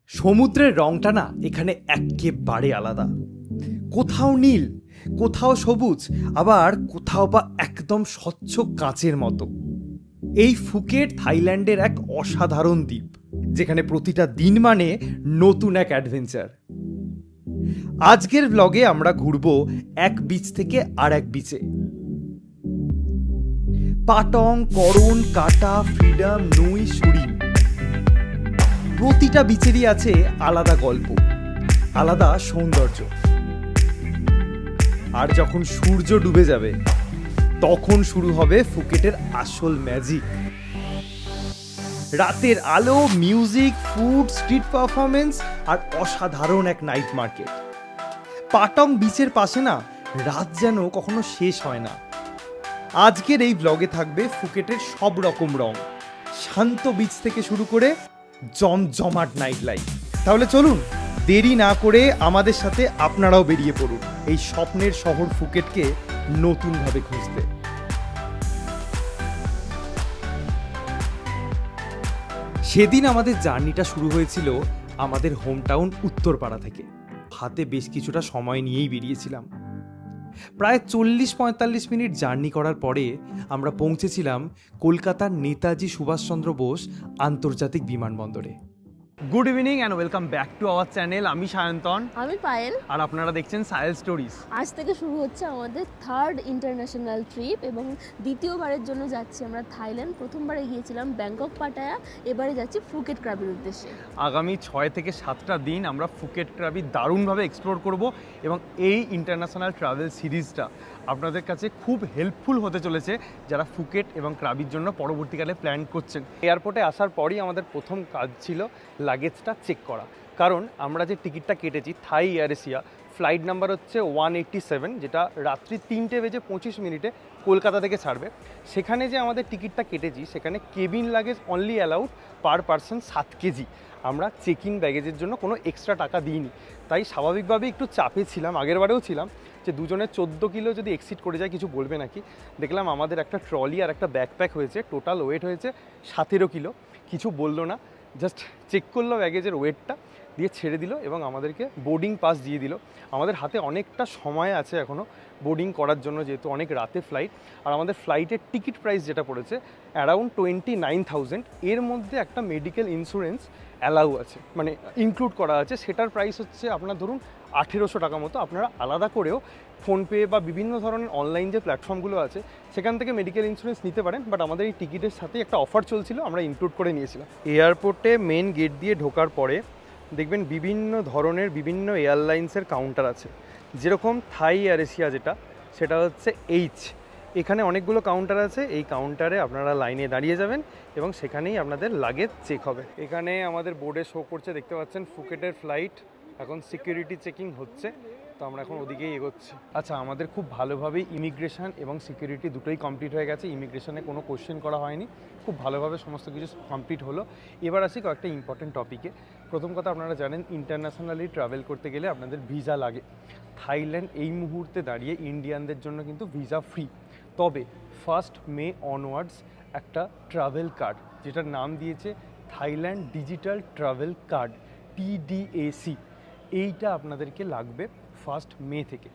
সমুদ্রের রংটা না এখানে একেবারে আলাদা। কোথাও নীল, কোথাও সবুজ, আবার কোথাও বা একদম স্বচ্ছ কাচের মতো। এই ফুকেট থাইল্যান্ডের এক অসাধারণ দ্বীপ, যেখানে প্রতিটা দিন মানে নতুন এক অ্যাডভেঞ্চার। আজকের ব্লগে আমরা ঘুরবো এক বিচ থেকে আর এক বিচে। পাটং, করণ, কাটা, ফ্রিডম, নুই, সুরিন, প্রতিটা বিচেরই আছে আলাদা গল্প, আলাদা সৌন্দর্য। আর যখন সূর্য ডুবে যাবে তখন শুরু হবে ফুকেটের আসল ম্যাজিক। রাতের আলো, মিউজিক, ফুড, স্ট্রিট পারফরমেন্স আর অসাধারণ এক নাইট মার্কেট। পাটং বিচের পাশে না রাত যেন কখনো শেষ হয় না। আজকের এই ব্লগে থাকবে ফুকেটের সব রকম রং, শান্ত বিচ থেকে শুরু করে জমজমাট নাইট লাইফ। তাহলে চলুন দেরি না করে আমাদের সাথে আপনারাও বেরিয়ে পড়ুন এই স্বপ্নের শহর ফুকেটকে নতুনভাবে খুঁজতে। সেদিন আমাদের জার্নিটা শুরু হয়েছিল আমাদের হোম টাউন উত্তরপাড়া থেকে। হাতে বেশ কিছুটা সময় নিয়েই বেরিয়েছিলাম। প্রায় 40-45 মিনিট জার্নি করার পরে আমরা পৌঁছেছিলাম কলকাতার নেতাজি সুভাষচন্দ্র বোস আন্তর্জাতিক বিমানবন্দরে। Good evening and welcome back to our channel. আমি সায়ন্তন, আমি পায়েল। আর আপনারা দেখছেন সায়েল স্টোরিজ। আজ থেকে শুরু হচ্ছে আমাদের থার্ড ইন্টারন্যাশনাল ট্রিপ এবং দ্বিতীয়বারের জন্য যাচ্ছি আমরা থাইল্যান্ড। প্রথমবারে গিয়েছিলাম ব্যাংকক, পাটায়া, এবারে যাচ্ছি ফুকেট ক্রাবির উদ্দেশ্যে। আগামী 6 থেকে 7টা দিন আমরা ফুকেট ক্রাবি দারুণভাবে এক্সপ্লোর করব এবং এই ইন্টারন্যাশনাল ট্রাভেল সিরিজটা আপনাদের কাছে খুব হেল্পফুল হতে চলেছে যারা ফুকেট এবং ক্রাবির জন্য পরবর্তীকালে প্ল্যান করছেন। এয়ারপোর্টে আসার পরই আমাদের প্রথম কাজ ছিল লাগেজটা চেক করা, কারণ আমরা যে টিকিটটা কেটেছি থাই এয়ার এশিয়া, ফ্লাইট নাম্বার হচ্ছে 187, যেটা রাত্রি 3:25 কলকাতা থেকে ছাড়বে। সেখানে যে আমাদের টিকিটটা কেটেছি সেখানে cabin luggage only allowed per person 7 KG. আমরা চেক ইন ব্যাগেজের জন্য কোনো এক্সট্রা টাকা দিইনি, তাই স্বাভাবিকভাবেই একটু চাপে ছিলাম। আগেরবারেও ছিলাম যে দুজনের 14 কিলো যদি এক্সিড করে যায় কিছু বলবে নাকি। দেখলাম আমাদের একটা ট্রলি আর একটা ব্যাকপ্যাক হয়েছে, টোটাল ওয়েট হয়েছে 17 কিলো। কিছু বললো না, জাস্ট চেক করলো ব্যাগেজের ওয়েটটা, দিয়ে ছেড়ে দিল এবং আমাদেরকে বোর্ডিং পাস দিয়ে দিল। আমাদের হাতে অনেকটা সময় আছে এখনও বোর্ডিং করার জন্য, যেহেতু অনেক রাতে ফ্লাইট। আর আমাদের ফ্লাইটের টিকিট প্রাইস যেটা পড়েছে অ্যারাউন্ড 29,000, এর মধ্যে একটা মেডিকেল ইন্স্যুরেন্স অ্যালাউ আছে, মানে ইনক্লুড করা আছে। সেটার প্রাইস হচ্ছে আপনার ধরুন 1800 টাকা মতো। আপনারা আলাদা করেও ফোনপে বা বিভিন্ন ধরনের অনলাইন যে প্ল্যাটফর্মগুলো আছে সেখান থেকে মেডিকেল ইন্স্যুরেন্স নিতে পারেন, বাট আমাদের এই টিকিটের সাথে একটা অফার চলছিল, আমরা ইনক্লুড করে নিয়েছিলাম। এয়ারপোর্টে মেন গেট দিয়ে ঢোকার পরে দেখবেন বিভিন্ন ধরনের বিভিন্ন এয়ারলাইন্সের কাউন্টার আছে। যেরকম থাই এয়ার এশিয়া যেটা, সেটা হচ্ছে এখানে অনেকগুলো কাউন্টার আছে। এই কাউন্টারে আপনারা লাইনে দাঁড়িয়ে যাবেন এবং সেখানেই আপনাদের লাগেজ চেক হবে। এখানে আমাদের বোর্ডে শো করছে, দেখতে পাচ্ছেন ফুকেটের ফ্লাইট এখন সিকিউরিটি চেকিং হচ্ছে, তো আমরা এখন ওদিকেই এগোচ্ছি। আচ্ছা, আমাদের খুব ভালোভাবেই ইমিগ্রেশন এবং সিকিউরিটি দুটোই কমপ্লিট হয়ে গেছে। ইমিগ্রেশনে কোনো কোশ্চেন করা হয়নি, খুব ভালোভাবে সমস্ত কিছু কমপ্লিট হলো। এবার আসি কয়েকটা ইম্পর্টেন্ট টপিকে। প্রথম কথা, আপনারা জানেন ইন্টারন্যাশনালি ট্রাভেল করতে গেলে আপনাদের ভিসা লাগে। থাইল্যান্ড এই মুহূর্তে দাঁড়িয়ে ইন্ডিয়ানদের জন্য কিন্তু ভিসা ফ্রি, তবে 1 মে অনওয়ার্ডস একটা ট্রাভেল কার্ড, যেটার নাম দিয়েছে Thailand digital travel card, TDAC, এইটা আপনাদেরকে লাগবে 1 মে থেকে।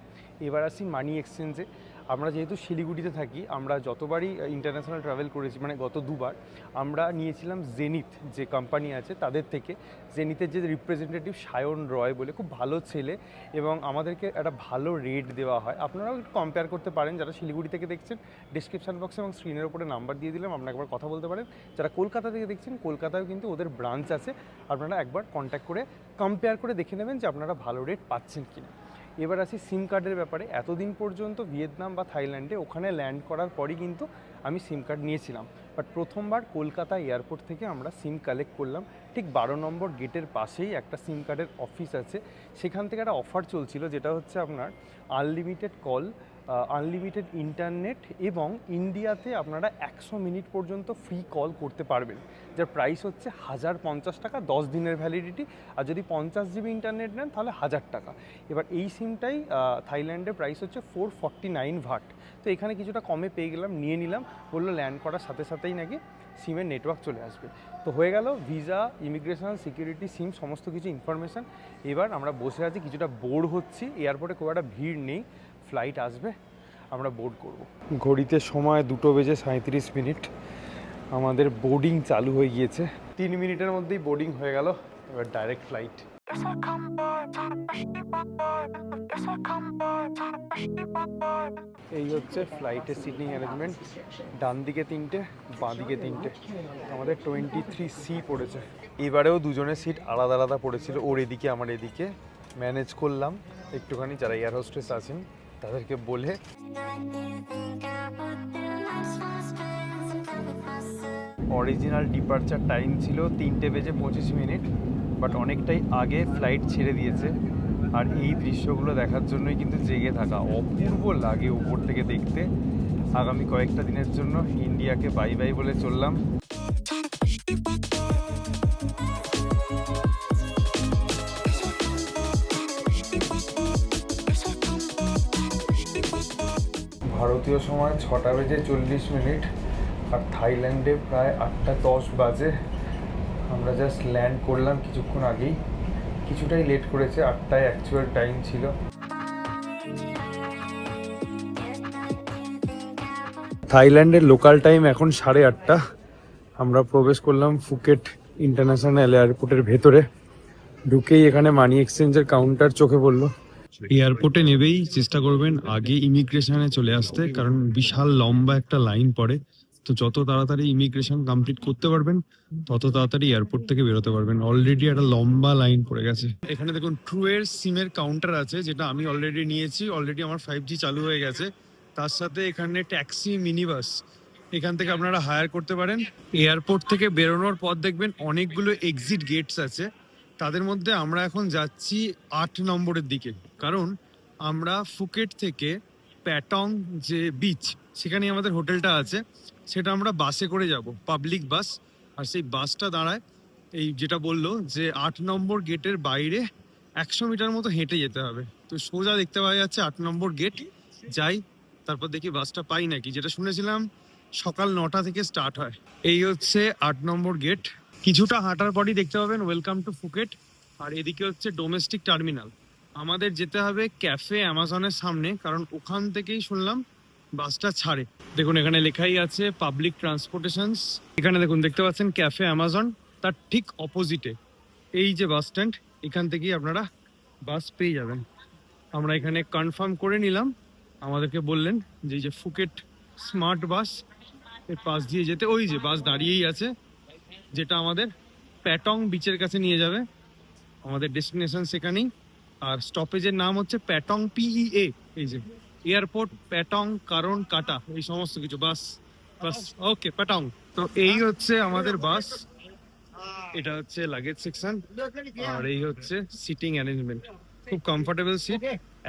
এবার আসি মানি এক্সচেঞ্জে। আমরা যেহেতু শিলিগুড়িতে থাকি, আমরা যতবারই ইন্টারন্যাশনাল ট্রাভেল করেছি, মানে গত 2বার আমরা নিয়েছিলাম জেনিথ যে কোম্পানি আছে তাদের থেকে। জেনিথের যে রিপ্রেজেন্টেটিভ সায়ন রয় বলে, খুব ভালো ছেলে এবং আমাদেরকে একটা ভালো রেট দেওয়া হয়। আপনারাও একটু কম্পেয়ার করতে পারেন। যারা শিলিগুড়ি থেকে দেখছেন, ডিসক্রিপশান বক্সে এবং স্ক্রিনের উপরে নাম্বার দিয়ে দিলাম, আপনারা একবার কথা বলতে পারেন। যারা কলকাতা থেকে দেখছেন, কলকাতায়ও কিন্তু ওদের ব্রাঞ্চ আছে, আপনারা একবার কন্ট্যাক্ট করে কম্পেয়ার করে দেখে নেবেন যে আপনারা ভালো রেট পাচ্ছেন কিনা। এবার আসি সিম কার্ডের ব্যাপারে। এতদিন পর্যন্ত ভিয়েতনাম বা থাইল্যান্ডে ওখানে ল্যান্ড করার পরই কিন্তু আমি সিম কার্ড নিয়েছিলাম, বাট প্রথমবার কলকাতা এয়ারপোর্ট থেকে আমরা সিম কালেক্ট করলাম। ঠিক 12 নম্বর গেটের পাশেই একটা সিম কার্ডের অফিস আছে, সেখান থেকে একটা অফার চলছিল, যেটা হচ্ছে আপনার আনলিমিটেড কল, আনলিমিটেড ইন্টারনেট এবং ইন্ডিয়াতে আপনারা 100 মিনিট পর্যন্ত ফ্রি কল করতে পারবেন, যার প্রাইস হচ্ছে 1050 টাকা, 10 দিনের ভ্যালিডিটি। আর যদি 50 জিবি ইন্টারনেট নেন তাহলে 1000 টাকা। এবার এই সিমটাই থাইল্যান্ডের প্রাইস হচ্ছে 449 ভাট। তো এখানে কিছুটা কমে পেয়ে গেলাম, নিয়ে নিলাম। বললো ল্যান্ড করার সাথে সাথেই নাকি সিমের নেটওয়ার্ক চলে আসবে। তো হয়ে গেল ভিসা, ইমিগ্রেশন, সিকিউরিটি, সিম সমস্ত কিছু ইনফরমেশান। এবার আমরা বসে আছি, কিছুটা বোর হচ্ছি, এয়ারপোর্টে খুব একটা ভিড় নেই, ফ্লাইট আসবে, আমরা বোর্ড করব। ঘড়িতে সময় 2:37, আমাদের বোর্ডিং চালু হয়ে গিয়েছে। 3 মিনিটের মধ্যেই বোর্ডিং হয়ে গেল, এবার ডাইরেক্ট ফ্লাইট। এই হচ্ছে ফ্লাইটের সিটিং অ্যারেঞ্জমেন্ট, ডান দিকে 3টে, বাঁ দিকে 3টে, আমাদের 23C পড়েছে। এবারেও দুজনের সিট আলাদা আলাদা পড়েছিল, ওর এদিকে আমার এদিকে। ম্যানেজ করলাম একটুখানি, যারা এয়ার হোস্টেস আছেন তাদেরকে বলে। অরিজিনাল ডিপারচার টাইম ছিল 3:25, বাট অনেকটাই আগে ফ্লাইট ছেড়ে দিয়েছে। আর এই দৃশ্যগুলো দেখার জন্যই কিন্তু জেগে থাকা, অপূর্ব লাগে উপর থেকে দেখতে। আগামী কয়েকটা দিনের জন্য ইন্ডিয়াকে বাই বাই বলে চললাম। ভারতীয় সময় 6:40, আর থাইল্যান্ডে প্রায় 8:10 বাজে। আমরা জাস্ট ল্যান্ড করলাম কিছুক্ষণ আগেই, কিছুটাই লেট করেছে, 8টায় অ্যাকচুয়াল টাইম ছিল। থাইল্যান্ডের লোকাল টাইম এখন 8:30। আমরা প্রবেশ করলাম ফুকেট ইন্টারন্যাশনাল এয়ারপোর্টের ভেতরে। ঢুকেই এখানে মানি এক্সচেঞ্জের কাউন্টার চোখে পড়লো। এয়ারপোর্টে নেবেই চেষ্টা করবেন আগে ইমিগ্রেশনে চলে আসতে, কারণ বিশাল লম্বা একটা লাইন পড়ে। তো যত তাড়াতাড়ি ইমিগ্রেশন কমপ্লিট করতে পারবেন তত তাড়াতাড়ি এয়ারপোর্ট থেকে বেরোতে পারবেন। অলরেডি একটা লম্বা লাইন পড়ে গেছে। এখানে দেখুন ট্রু এর সিমের কাউন্টার আছে, যেটা আমি অলরেডি নিয়েছি। অলরেডি আমার 5G চালু হয়ে গেছে। তার সাথে এখানে ট্যাক্সি, মিনি বাস এখান থেকে আপনারা হায়ার করতে পারেন। এয়ারপোর্ট থেকে বেরোনোর পর দেখবেন অনেকগুলো এক্সিট গেটস আছে। তাদের মধ্যে আমরা এখন যাচ্ছি 8 নম্বরের দিকে, কারণ আমরা ফুকেট থেকে প্যাটং যে বিচ, সেখানে আমাদের হোটেলটা আছে, সেটা আমরা বাসে করে যাব, পাবলিক বাস। আর সেই বাসটা দাঁড়ায় এই যেটা বললো যে 8 নম্বর গেটের বাইরে 100 মিটার মতো হেঁটে যেতে হবে। তো সোজা দেখতে পাওয়া যাচ্ছে 8 নম্বর গেট। যাই, তারপর দেখি বাসটা পাই নাকি। যেটা শুনেছিলাম সকাল 9টা থেকে স্টার্ট হয়। এই হচ্ছে 8 নম্বর গেট। কিছুটা হাঁটার পরই দেখতে পাবেন ওয়েলকাম টু ফুকেট। আর এদিকে হচ্ছে ডোমেস্টিক টার্মিনাল। আমাদের যেতে হবে ক্যাফে অ্যামাজনের সামনে, কারণ ওখান থেকেই শুনলাম বাসটা ছাড়ে। দেখুন এখানে লেখাই আছে পাবলিক ট্রান্সপোর্টেশনস। এখানে দেখুন দেখতে পাচ্ছেন ক্যাফে অ্যামাজন, তার ঠিক অপোজিটে এই যে বাস স্ট্যান্ড, এখান থেকেই আপনারা বাস পেয়ে যাবেন। আমরা এখানে কনফার্ম করে নিলাম। আমাদেরকে বললেন যে এই যে ফুকেট স্মার্ট বাস, এর পাশ দিয়ে যেতে। ওই যে বাস দাঁড়িয়েই আছে, যেটা আমাদের প্যাটং বিচের কাছে নিয়ে যাবে। আমাদের ডেস্টিনেশন সেখানেই। আর স্টপেজের নাম হচ্ছে প্যাটং PEA। এই যে এয়ারপোর্ট, প্যাটং, কারণ, কাটা, এই সমস্ত কিছু বাস। বাস ওকে প্যাটং। তো এই হচ্ছে আমাদের বাস, এটা হচ্ছে লাগেজ সেকশন, আর এই হচ্ছে সিটিং অ্যারেঞ্জমেন্ট। খুব comfortable seat.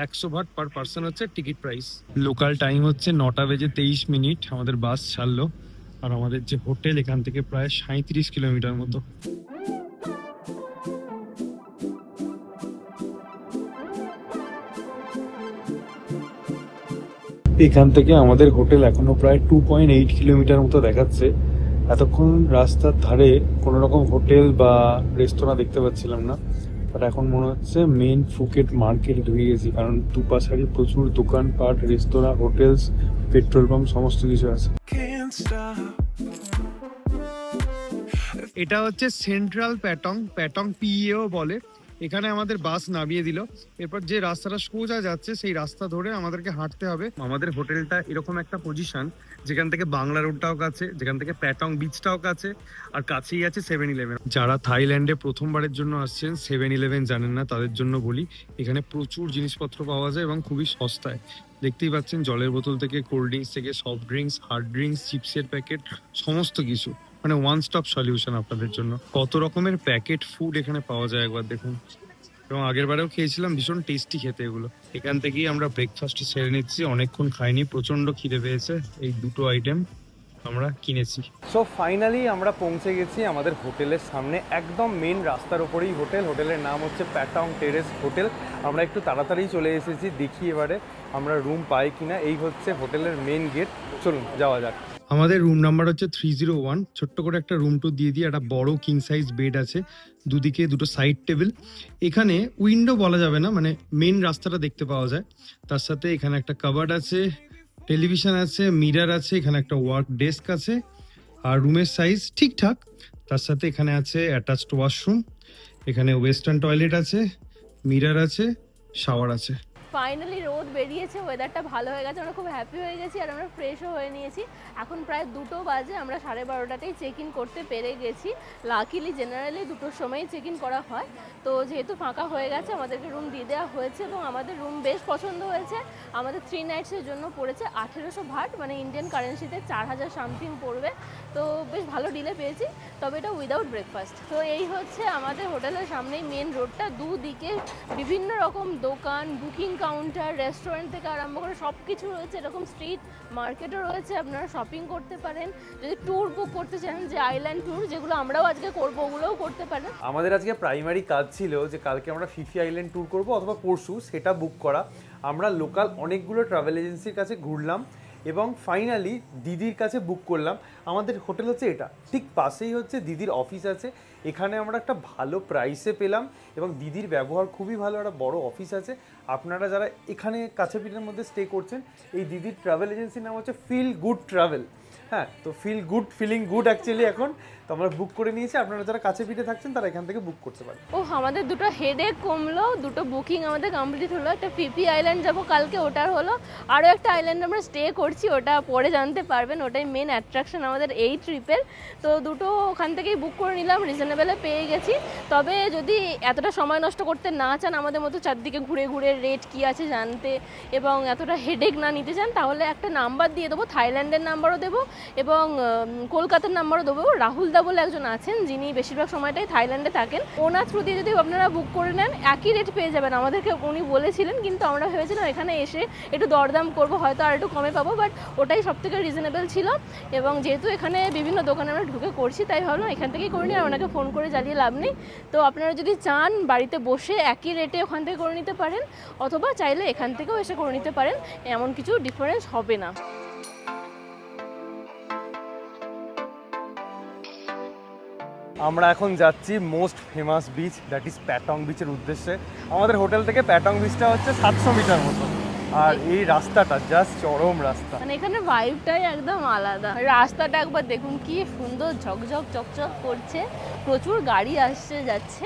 100 but per person হচ্ছে টিকিট প্রাইস। লোকাল টাইম হচ্ছে 9:23। আমাদের বাস ছাড়লো। আর আমাদের যে হোটেল এখান থেকে প্রায় 37 কিলোমিটার মতো। এখান থেকে আমাদের হোটেল এখনো প্রায় 2.8 কিলোমিটার মতো দেখাচ্ছে। এতক্ষণ রাস্তার ধারে কোনো রকম হোটেল বা রেস্তোরাঁ দেখতে পাচ্ছিলাম না, বাট এখন মনে হচ্ছে মেন ফুকেট মার্কেট ঢুকে গেছি, কারণ দুপাশারি প্রচুর দোকানপাট, রেস্তোরাঁ, হোটেলস, পেট্রোল পাম্প সমস্ত কিছু আছে। এটা হচ্ছে সেন্ট্রাল প্যাটং, প্যাটং PEO বলে। এখানে আমাদের বাস নামিয়ে দিল। এরপর যে রাস্তাটা সোজা যাচ্ছে সেই রাস্তা ধরে আমাদেরকে হাঁটতে হবে। আমাদের হোটেলটা এরকম একটা পজিশন, যেখান থেকে বাংলা রোডটাও কাছে, যেখান থেকে প্যাটং বিচটাও কাছে, আর কাছেই আছে 7-Eleven। যারা থাইল্যান্ডে প্রথমবারের জন্য আসছেন, 7-Eleven জানেন না, তাদের জন্য বলি এখানে প্রচুর জিনিসপত্র পাওয়া যায় এবং খুবই সস্তায়। দেখতেই পাচ্ছেন জলের বোতল থেকে কোল্ড ড্রিঙ্কস থেকে সফট ড্রিঙ্কস, হার্ড ড্রিঙ্কস, চিপসের প্যাকেট, সমস্ত কিছু। মানে ওয়ান স্টপ সলিউশন আপনাদের জন্য। কত রকমের প্যাকেট ফুড এখানে পাওয়া যায় একবার দেখুন। এবং আগের বারেও খেয়েছিলাম, ভীষণ টেস্টি খেতে এগুলো। এখান থেকেই আমরা ব্রেকফাস্ট সেরে নিচ্ছি, অনেকক্ষণ খাইনি, প্রচন্ড খিদে পেয়েছে। এই দুটো আইটেম আমরা কিনেছি। সো ফাইনালি আমরা পৌঁছে গেছি আমাদের হোটেলের সামনে, একদম মেন রাস্তার ওপরেই হোটেল। হোটেলের নাম হচ্ছে প্যাটং টেরেস হোটেল। আমরা একটু তাড়াতাড়ি চলে এসেছি, দেখি এবারে আমরা রুম পাই কিনা। এই হচ্ছে হোটেলের মেন গেট, চলুন যাওয়া যাক। আমাদের রুম নাম্বার হচ্ছে 301। ছোট্ট করে একটা রুম টু দিয়ে দিয়ে একটা বড় কিং সাইজ বেড আছে, দুদিকে দুটো সাইড টেবিল। এখানে উইন্ডো বলা যাবে না, মানে মেন রাস্তাটা দেখতে পাওয়া যায়। তার সাথে এখানে একটা কাবার্ড আছে, টেলিভিশন আছে, মিরর আছে, এখানে একটা ওয়ার্ক ডেস্ক আছে। আর রুমের সাইজ ঠিকঠাক। তার সাথে এখানে আছে অ্যাটাচড ওয়াশরুম, এখানে ওয়েস্টার্ন টয়লেট আছে, মিরর আছে, শাওয়ার আছে। ফাইনালি রোদ বেরিয়েছে, ওয়েদারটা ভালো হয়ে গেছে, আমরা খুব হ্যাপি হয়ে গেছি আর আমরা ফ্রেশও হয়ে নিয়েছি। এখন প্রায় 2টো বাজে, আমরা 12:30টাতেই চেক ইন করতে পেরে গেছি। লাকিলি জেনারেলি 2টোর সময়ই চেক ইন করা হয়, তো যেহেতু ফাঁকা হয়ে গেছে আমাদেরকে রুম দিয়ে দেওয়া হয়েছে এবং আমাদের রুম বেশ পছন্দ হয়েছে। আমাদের 3 নাইটসের জন্য পড়েছে 1800 ভাট, মানে ইন্ডিয়ান কারেন্সিতে 4000 সামথিং পড়বে। তো বেশ ভালো ডিলে পেয়েছি, তবে এটা উইদাউট ব্রেকফাস্ট। তো এই হচ্ছে আমাদের হোটেলের সামনেই মেন রোডটা, দুদিকে বিভিন্ন রকম দোকান, বুকিং কাউন্টার, রেস্টুরেন্ট থেকে আরম্ভ করে সব কিছু রয়েছে। এরকম স্ট্রিট মার্কেটও রয়েছে, আপনারা শপিং করতে পারেন। যদি ট্যুর বুক করতে চান, যে আইল্যান্ড ট্যুর যেগুলো আমরাও আজকে করবো, ওগুলোও করতে পারেন। আমাদের আজকে প্রাইমারি কাজ ছিল যে কালকে আমরা ফিফি আইল্যান্ড ট্যুর করব অথবা পরশু, সেটা বুক করা। আমরা লোকাল অনেকগুলো ট্রাভেল এজেন্সির কাছে ঘুরলাম এবং ফাইনালি দিদির কাছে বুক করলাম। আমাদের হোটেল হচ্ছে এটা, ঠিক পাশেই হচ্ছে দিদির অফিস আছে। এখানে আমরা একটা ভালো প্রাইসে পেলাম এবং দিদির ব্যবহার খুবই ভালো, একটা বড় অফিস আছে। আপনারা যারা এখানে কাছে পিঠের মধ্যে স্টে করছেন, এই দিদির ট্রাভেল এজেন্সির নাম হচ্ছে ফিল গুড ট্রাভেল। হ্যাঁ, তো ফিলিং গুড অ্যাকচুয়ালি এখন তো আমরা বুক করে নিয়েছি। আপনারা যারা কাছে পিঠে থাকছেন তারা এখান থেকে বুক করতে পারেন। ও, আমাদের দুটো হেডেক কমলো, দুটো বুকিং আমাদের কমপ্লিট হলো। একটা ফিফি আইল্যান্ড যাবো কালকে, ওটার হলো। আরও একটা আইল্যান্ড আমরা স্টে করছি, ওটা পরে জানতে পারবেন, ওটাই মেন অ্যাট্রাকশন আমাদের এই ট্রিপের। তো দুটো ওখান থেকেই বুক করে নিলাম, রিজনেবলে পেয়ে গেছি। তবে যদি এতটা সময় নষ্ট করতে না চান, আমাদের মতো চারদিকে ঘুরে ঘুরে রেট কী আছে জানতে এবং এতটা হেডেক না নিতে চান, তাহলে একটা নাম্বার দিয়ে দেবো, থাইল্যান্ডের নাম্বারও দেবো এবং কলকাতার নাম্বারও দেবো। রাহুল দা বলে একজন আছেন, যিনি বেশিরভাগ সময়টাই থাইল্যান্ডে থাকেন। ওনার থ্রু দিয়ে যদি আপনারা বুক করে নেন, একই রেট পেয়ে যাবেন। আমাদেরকে উনি বলেছিলেন, কিন্তু আমরা ভেবেছিলাম এখানে এসে একটু দরদাম করবো, হয়তো আর একটু কমে পাবো, বাট ওটাই সব থেকে রিজনেবল ছিল। এবং যেহেতু এখানে বিভিন্ন দোকানে আমরা ঢুকে করছি, তাই ভাবলাম এখান থেকেই করে নিই, আর ওনাকে ফোন করে জ্বালিয়ে লাভ নেই। তো আপনারা যদি চান বাড়িতে বসে একই রেটে ওখান থেকে করে নিতে পারেন, অথবা চাইলে এখান থেকেও এসে করে নিতে পারেন, এমন কিছু ডিফারেন্স হবে না। আমরা এখন যাচ্ছি most famous beach, that is Patong বিচের উদ্দেশ্যে। আমাদের হোটেল থেকে প্যাটং বিচটা হচ্ছে 700 মিটার মতো, আর এই রাস্তাটা জাস্ট চরম রাস্তা। মানে এখানে ভাইবটাই একদম আলাদা। রাস্তাটা একবার দেখুন, কি সুন্দর ঝকঝক চকচক করছে, প্রচুর গাড়ি আসছে যাচ্ছে।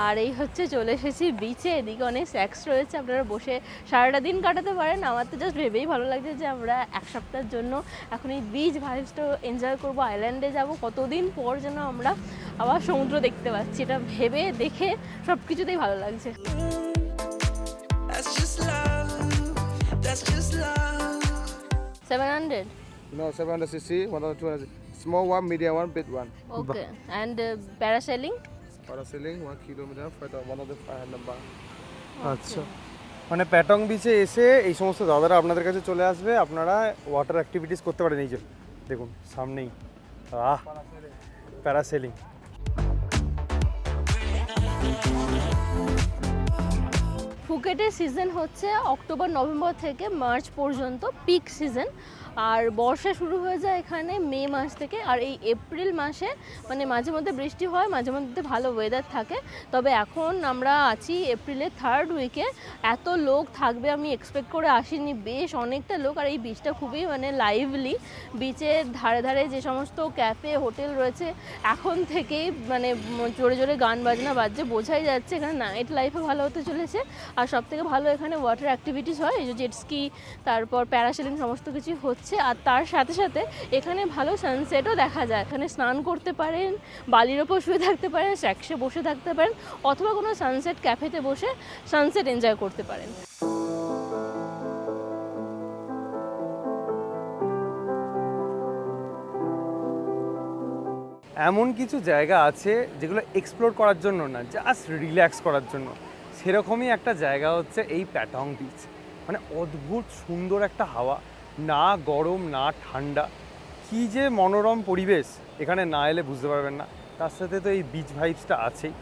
আর এই হচ্ছে চলে এসেছি বিচে, এদিকে অনেক স্ন্যাক্স রয়েছে, আপনারা বসে সারাটা দিন কাটাতে পারেন। আমার তো জাস্ট ভেবেই ভালো লাগছে যে আমরা এক সপ্তাহের জন্য এখন এই বিচ ভাইবসটা এনজয় করবো, আইল্যান্ডে যাব। কতদিন পর যেন আমরা আবার সমুদ্র দেখতে পাচ্ছি, এটা ভেবে দেখে সব কিছুতেই ভালো লাগছে। That's just love. That's just love. 700? No, 700cc, 1,200. Small one, medium one, big one. Okay. And parasailing? Parasailing, 1 kilometer, 1,500 baht. আচ্ছা, মানে প্যাটং বিচে এসে এই সমস্ত দাদারা আপনাদের কাছে চলে আসবে, আপনারা ওয়াটার অ্যাক্টিভিটিস করতে পারেন। এই যে দেখুন সামনেই প্যারাসেলিং। ফুকেটের সিজন হচ্ছে অক্টোবর নভেম্বর থেকে মার্চ পর্যন্ত, পিক সিজন। আর বর্ষা শুরু হয়ে যায় এখানে মে মাস থেকে। আর এই এপ্রিল মাসে মানে মাঝে মধ্যে বৃষ্টি হয়, মাঝে মধ্যে ভালো ওয়েদার থাকে। তবে এখন আমরা আছি এপ্রিলের 3rd উইকে, এত লোক থাকবে আমি এক্সপেক্ট করে আসিনি, বেশ অনেকটা লোক। আর এই বিচটা খুবই মানে লাইভলি, বিচের ধারে ধারে যে সমস্ত ক্যাফে হোটেল রয়েছে, এখন থেকেই মানে জোরে জোরে গান বাজনা বাজছে, বোঝাই যাচ্ছে এখানে নাইট লাইফও ভালো হতে চলেছে। আর সব থেকে ভালো এখানে ওয়াটার অ্যাক্টিভিটিস হয়, এই যে জেট স্কি, তারপর প্যারাসেলিং, সমস্ত কিছু হচ্ছে। আর তার সাথে সাথে এখানে ভালো সানসেটও দেখা যায়। এখানে স্নান করতে পারেন, বালির ওপর শুয়ে থাকতে পারেন, স্যাক্সে বসে থাকতে পারেন, অথবা কোনো সানসেট ক্যাফেতে বসে সানসেট এনজয় করতে পারেন। এমন কিছু জায়গা আছে যেগুলো এক্সপ্লোর করার জন্য না, জাস্ট রিল্যাক্স করার জন্য। সেরকমই একটা জায়গা হচ্ছে এই প্যাটং বিচ। মানে অদ্ভুত সুন্দর একটা হাওয়া, না গরম না ঠান্ডা, কী যে মনোরম পরিবেশ, এখানে না এলে বুঝতে পারবেন না। তার সাথে তো এই বিচ ভাইবসটা আছেই।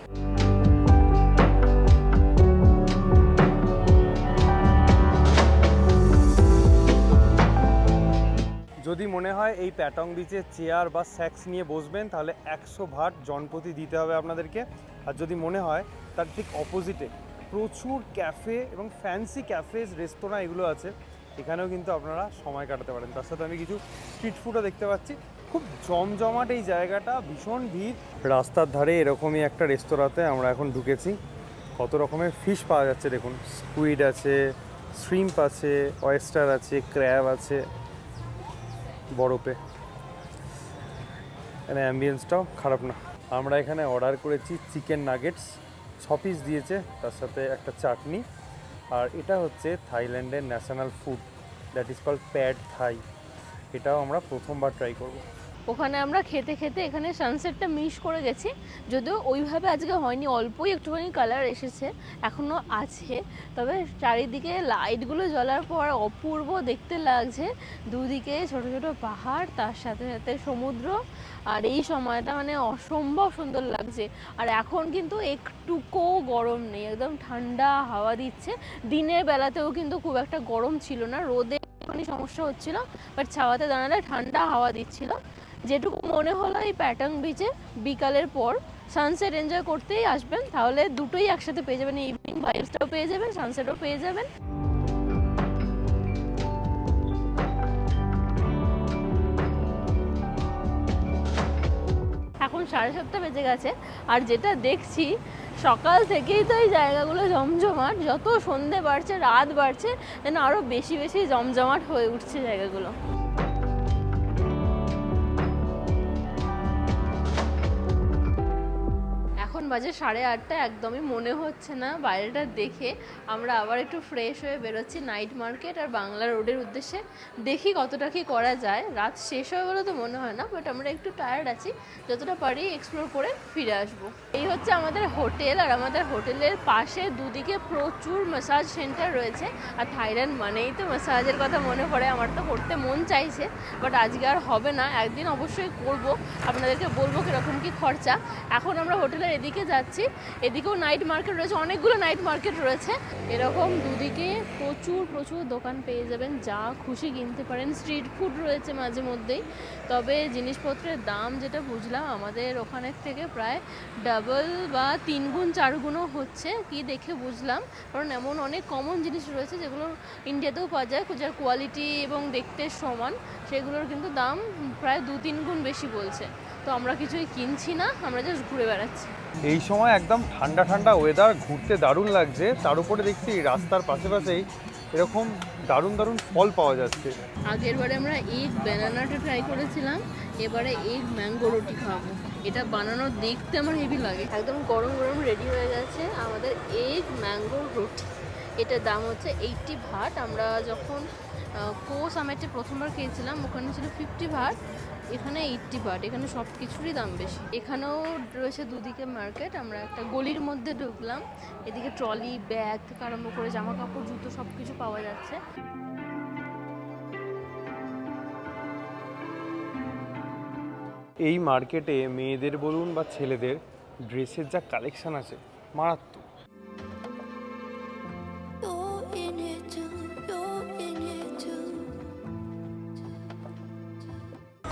যদি মনে হয় এই প্যাটং বিচে চেয়ার বা স্যাক্স নিয়ে বসবেন তাহলে 100 ভাট জনপ্রতি দিতে হবে আপনাদেরকে। আর যদি মনে হয় তার ঠিক অপোজিটে প্রচুর ক্যাফে এবং ফ্যান্সি ক্যাফেজ রেস্তোরাঁ এগুলো আছে, এখানেও কিন্তু আপনারা সময় কাটাতে পারেন। তার সাথে আমি কিছু স্ট্রিট ফুডও দেখতে পাচ্ছি। খুব জমজমাট এই জায়গাটা, ভীষণ ভিড়। রাস্তার ধারে এরকমই একটা রেস্তোরাঁতে আমরা এখন ঢুকেছি। কত রকমের ফিশ পাওয়া যাচ্ছে দেখুন, স্কুইড আছে, শ্রিম্প আছে, অয়েস্টার আছে, ক্র্যাব আছে বরফে। এখানে অ্যাম্বিয়েন্সটাও খারাপ না। আমরা এখানে অর্ডার করেছি চিকেন নাগেটস, 6 পিস দিয়েছে, তার সাথে একটা চাটনি। আর এটা হচ্ছে থাইল্যান্ডের national food, that is called pad Thai. এটাও আমরা প্রথমবার ট্রাই করব। ওখানে আমরা খেতে খেতে এখানে সানসেটটা মিস করে গেছি, যদিও ওইভাবে আজকে হয়নি, অল্পই একটুখানি কালার এসেছে, এখনও আছে। তবে চারিদিকে লাইটগুলো জ্বলার পর অপূর্ব দেখতে লাগছে, দুদিকে ছোট ছোট পাহাড়, তার সাথে সাথে সমুদ্র। আর এই সময়টা মানে অসম্ভব সুন্দর লাগছে। আর এখন কিন্তু একটুকু গরম নেই, একদম ঠান্ডা হাওয়া দিচ্ছে। দিনের বেলাতেও কিন্তু খুব একটা গরম ছিল না, রোদে একটুখানি সমস্যা হচ্ছিল, বাট ছাওয়াতে দাঁড়ালে ঠান্ডা হাওয়া দিচ্ছিল। যেটুকু মনে হলো এই প্যাটং বিচে বিকালের পর সানসেট এনজয় করতেই আসবেন, তাহলে দুটোই একসাথে পেয়ে যাবেন, ইভিনিং ভাইবসটাও পেয়ে যাবেন, সানসেটও পেয়ে যাবেন। এখন 7:30 বেজে গেছে, আর যেটা দেখছি সকাল থেকেই তো এই জায়গাগুলো জমজমাট, যত সন্ধে বাড়ছে রাত বাড়ছে যেন আরও বেশি বেশি জমজমাট হয়ে উঠছে জায়গাগুলো। এখন বাজে 8:30, একদমই মনে হচ্ছে না বাইরেটা দেখে আমরা আবার একটু ফ্রেশ হয়ে বেরোচ্ছি নাইট মার্কেট আর বাংলা রোডের উদ্দেশ্যে। দেখি কতটা কি করা যায়, রাত শেষ হয়ে বলে তো মনে হয় না, বাট আমরা একটু টায়ার্ড আছি, যতটা পারি এক্সপ্লোর করে ফিরে আসবো। এই হচ্ছে আমাদের হোটেল, আর আমাদের হোটেলের পাশে দুদিকে প্রচুর ম্যাসাজ সেন্টার রয়েছে। আর থাইল্যান্ড মানেই তো ম্যাসাজের কথা মনে পড়ে, আমার তো করতে মন চাইছে, বাট আজকে আর হবে না, একদিন অবশ্যই করব, আপনাদেরকে বলবো কীরকম কী খরচা। এখন আমরা হোটেলের এদিকে যাচ্ছি, এদিকেও নাইট মার্কেট রয়েছে, অনেকগুলো নাইট মার্কেট রয়েছে। এরকম দুদিকে প্রচুর প্রচুর দোকান পেয়ে যাবেন, যা খুশি কিনতে পারেন। স্ট্রিট ফুড রয়েছে মাঝে মধ্যেই, তবে জিনিসপত্রের দাম যেটা বুঝলাম আমাদের ওখানের থেকে প্রায় ডাবল বা 3 গুণ 4 গুণও হচ্ছে, কি দেখে বুঝলাম। কারণ এমন অনেক কমন জিনিস রয়েছে যেগুলো ইন্ডিয়াতেও পাওয়া যায়, যার কোয়ালিটি এবং দেখতে সমান, সেগুলোর কিন্তু দাম প্রায় 2-3 গুণ বেশি বলছে। তো আমরা কিছুই কিনছি না, আমরা জাস্ট ঘুরে বেড়াচ্ছি। এই সময় একদম ঠান্ডা ঠান্ডা ওয়েদার, ঘুরতে দারুণ লাগছে। তার উপরে দেখছি রাস্তার পাশেই এরকম দারুণ দারুণ ফল পাওয়া যাচ্ছে। আগের বারে আমরা এগ ব্যানানাটা ট্রাই করেছিলাম, এবারে এগ ম্যাঙ্গো রুটি খাবো। এটা বানানো দেখতে আমার হেভি লাগে। একদম গরম গরম রেডি হয়ে গেছে আমাদের এগ ম্যাঙ্গো রুটি। এটার দাম হচ্ছে 80 ভাট। আমরা যখন কো সামেটে প্রথমবার খেয়েছিলাম ওখানে ছিল 50 ভাট, এখানে 80 ভাট। এখানে সব কিছুরই দাম বেশি। এখানেও রয়েছে দুদিকে মার্কেট। আমরা একটা গলির মধ্যে ঢুকলাম, এদিকে ট্রলি, ব্যাগ থেকে আরম্ভ করে জামা কাপড়, জুতো সব কিছু পাওয়া যাচ্ছে। এই মার্কেটে মেয়েদের বলুন বা ছেলেদের ড্রেসের যা কালেকশন আছে মারাত্মক।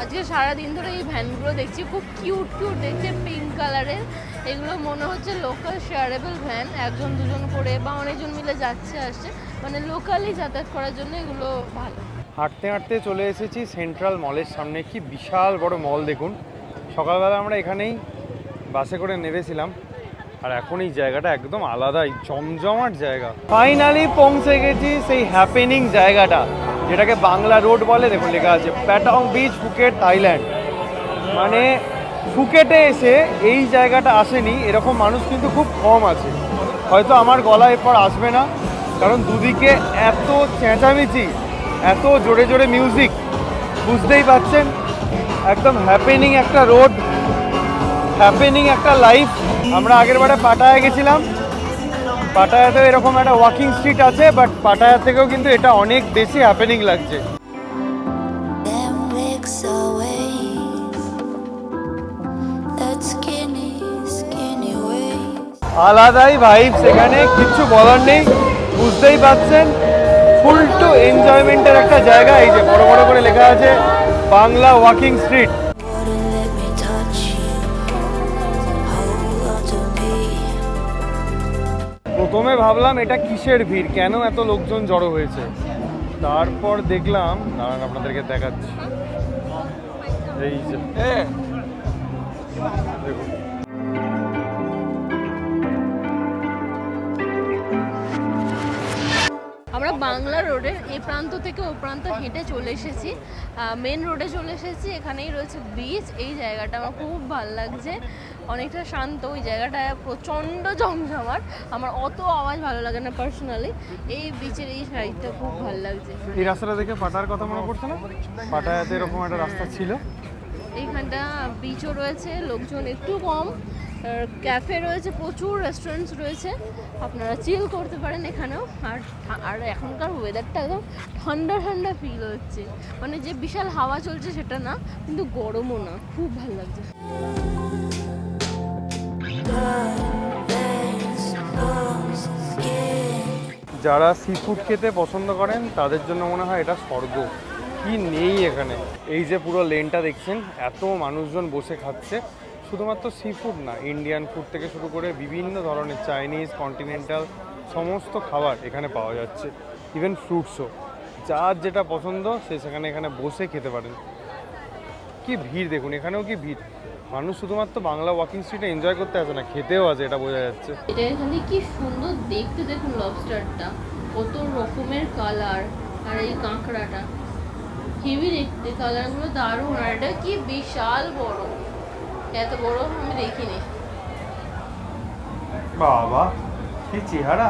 আজকে সারাদিন ধরে এই ভ্যানগুলো দেখছি, খুব কিউট কিউট দেখছে, পিঙ্ক কালারের। এগুলো মনে হচ্ছে লোকাল শেয়ারেবল ভ্যান, 1-2 করে বা অনেকজন মিলে যাচ্ছে আসছে, মানে লোকালি যাতায়াত করার জন্য এগুলো ভালো। হাঁটতে হাঁটতে চলে এসেছি সেন্ট্রাল মলের সামনে। কি বিশাল বড় মল দেখুন। সকালবেলা আমরা এখানেই বাসে করে নেমেছিলাম, আর এখন এই জায়গাটা একদম আলাদাই জমজমাট জায়গা। ফাইনালি পৌঁছে গেছি সেই হ্যাপেনিং জায়গাটা, যেটাকে বাংলা রোড বলে। দেখুন লেখা আছে প্যাটং বিচ, ফুকেট, থাইল্যান্ড। মানে ফুকেটে এসে এই জায়গাটা আসেনি এরকম মানুষ কিন্তু খুব কম আছে। হয়তো আমার গলা এরপর আসবে না, কারণ দুদিকে এত চেঁচামেচি, এত জোরে জোরে মিউজিক, বুঝতেই পারছেন। একদম হ্যাপেনিং একটা রোড, হ্যাপেনিং একটা লাইফ। আমরা আগের বারে পাটায়া গেছিলাম, পাটায়াতেও এরকম একটা ওয়াকিং স্ট্রিট আছে, বাট পাটায়া থেকেও কিন্তু এটা অনেক বেশি হ্যাপেনিং লাগছে। আলাদাই ভাইব সেখানে, কিচ্ছু বলার নেই, বুঝতেই পারছেন। ফুল টু এনজয়মেন্টের একটা জায়গা। এই যে বড় বড় করে লেখা আছে Bangla walking street. Wouldn't let me touch you. Hold on to me. প্রথমে ভাবলাম এটা কিসের ভিড়, কেন এত লোকজন জড়ো হয়েছে, তারপর দেখলাম, দাঁড়ান আপনাদেরকে দেখাচ্ছি, এই যে দেখুন আমরা বাংলা রোডের এই প্রান্ত থেকে ও প্রান্ত হেঁটে চলে এসেছি, মেন রোডে চলে এসেছি। এখানেই রয়েছে বিচ। এই জায়গাটা আমার খুব ভালো লাগছে, অনেকটা শান্ত। ওই জায়গাটা প্রচণ্ড জমজমাট, আমার অত আওয়াজ ভালো লাগে না পার্সোনালি। এই বিচের এই সাইডটা খুব ভালো লাগছে। এই রাস্তাটা দেখে পাটার কথা মনে পড়ছে না? পাটায়াতে এরকম একটা রাস্তা ছিল। এইখানটা বিচও রয়েছে, লোকজন একটু কম, ক্যাফে রয়েছে, প্রচুর রেস্টুরেন্টস রয়েছে, আপনারা চিল করতে পারেন এখানেও। আর এখনকার ওয়েদারটা একদম ঠান্ডা ঠান্ডা ফিল হচ্ছে, মানে যে বিশাল হাওয়া চলছে সেটা না, কিন্তু গরমও না, খুব ভালো লাগছে। যারা সি ফুড খেতে পছন্দ করেন তাদের জন্য মনে হয় এটা স্বর্গ। কি নেই এখানে, এই যে পুরো লেনটা দেখছেন, এত মানুষজন বসে খাচ্ছে। শুধুমাত্র সি ফুড না, ইন্ডিয়ান ফুড থেকে শুরু করে বিভিন্ন ধরনের চাইনিজ, কন্টিনেন্টাল সমস্ত খাবার এখানে পাওয়া যাচ্ছে। ইভেন ফ্রুটসও, যার যেটা পছন্দ সে সেখানে এখানে বসে খেতে পারেন। কি ভিড় দেখুন, এখানেও কি ভিড়। মানুষ শুধুমাত্র বাংলা ওয়াকিং স্ট্রিটে এনজয় করতে আসে না, খেতেও আছে, এটা বোঝা যাচ্ছে। এটা এখানে কি সুন্দর দেখতে, দেখুন লবস্টারটা, কত রকমের কালার। আর এই কাঁকড়াটা হেভি দেখতে, কালারগুলো দারুণ। আর এটা কি বিশাল বড়, এত বড় আমি দেখিনি। বাবা কি চেহারা।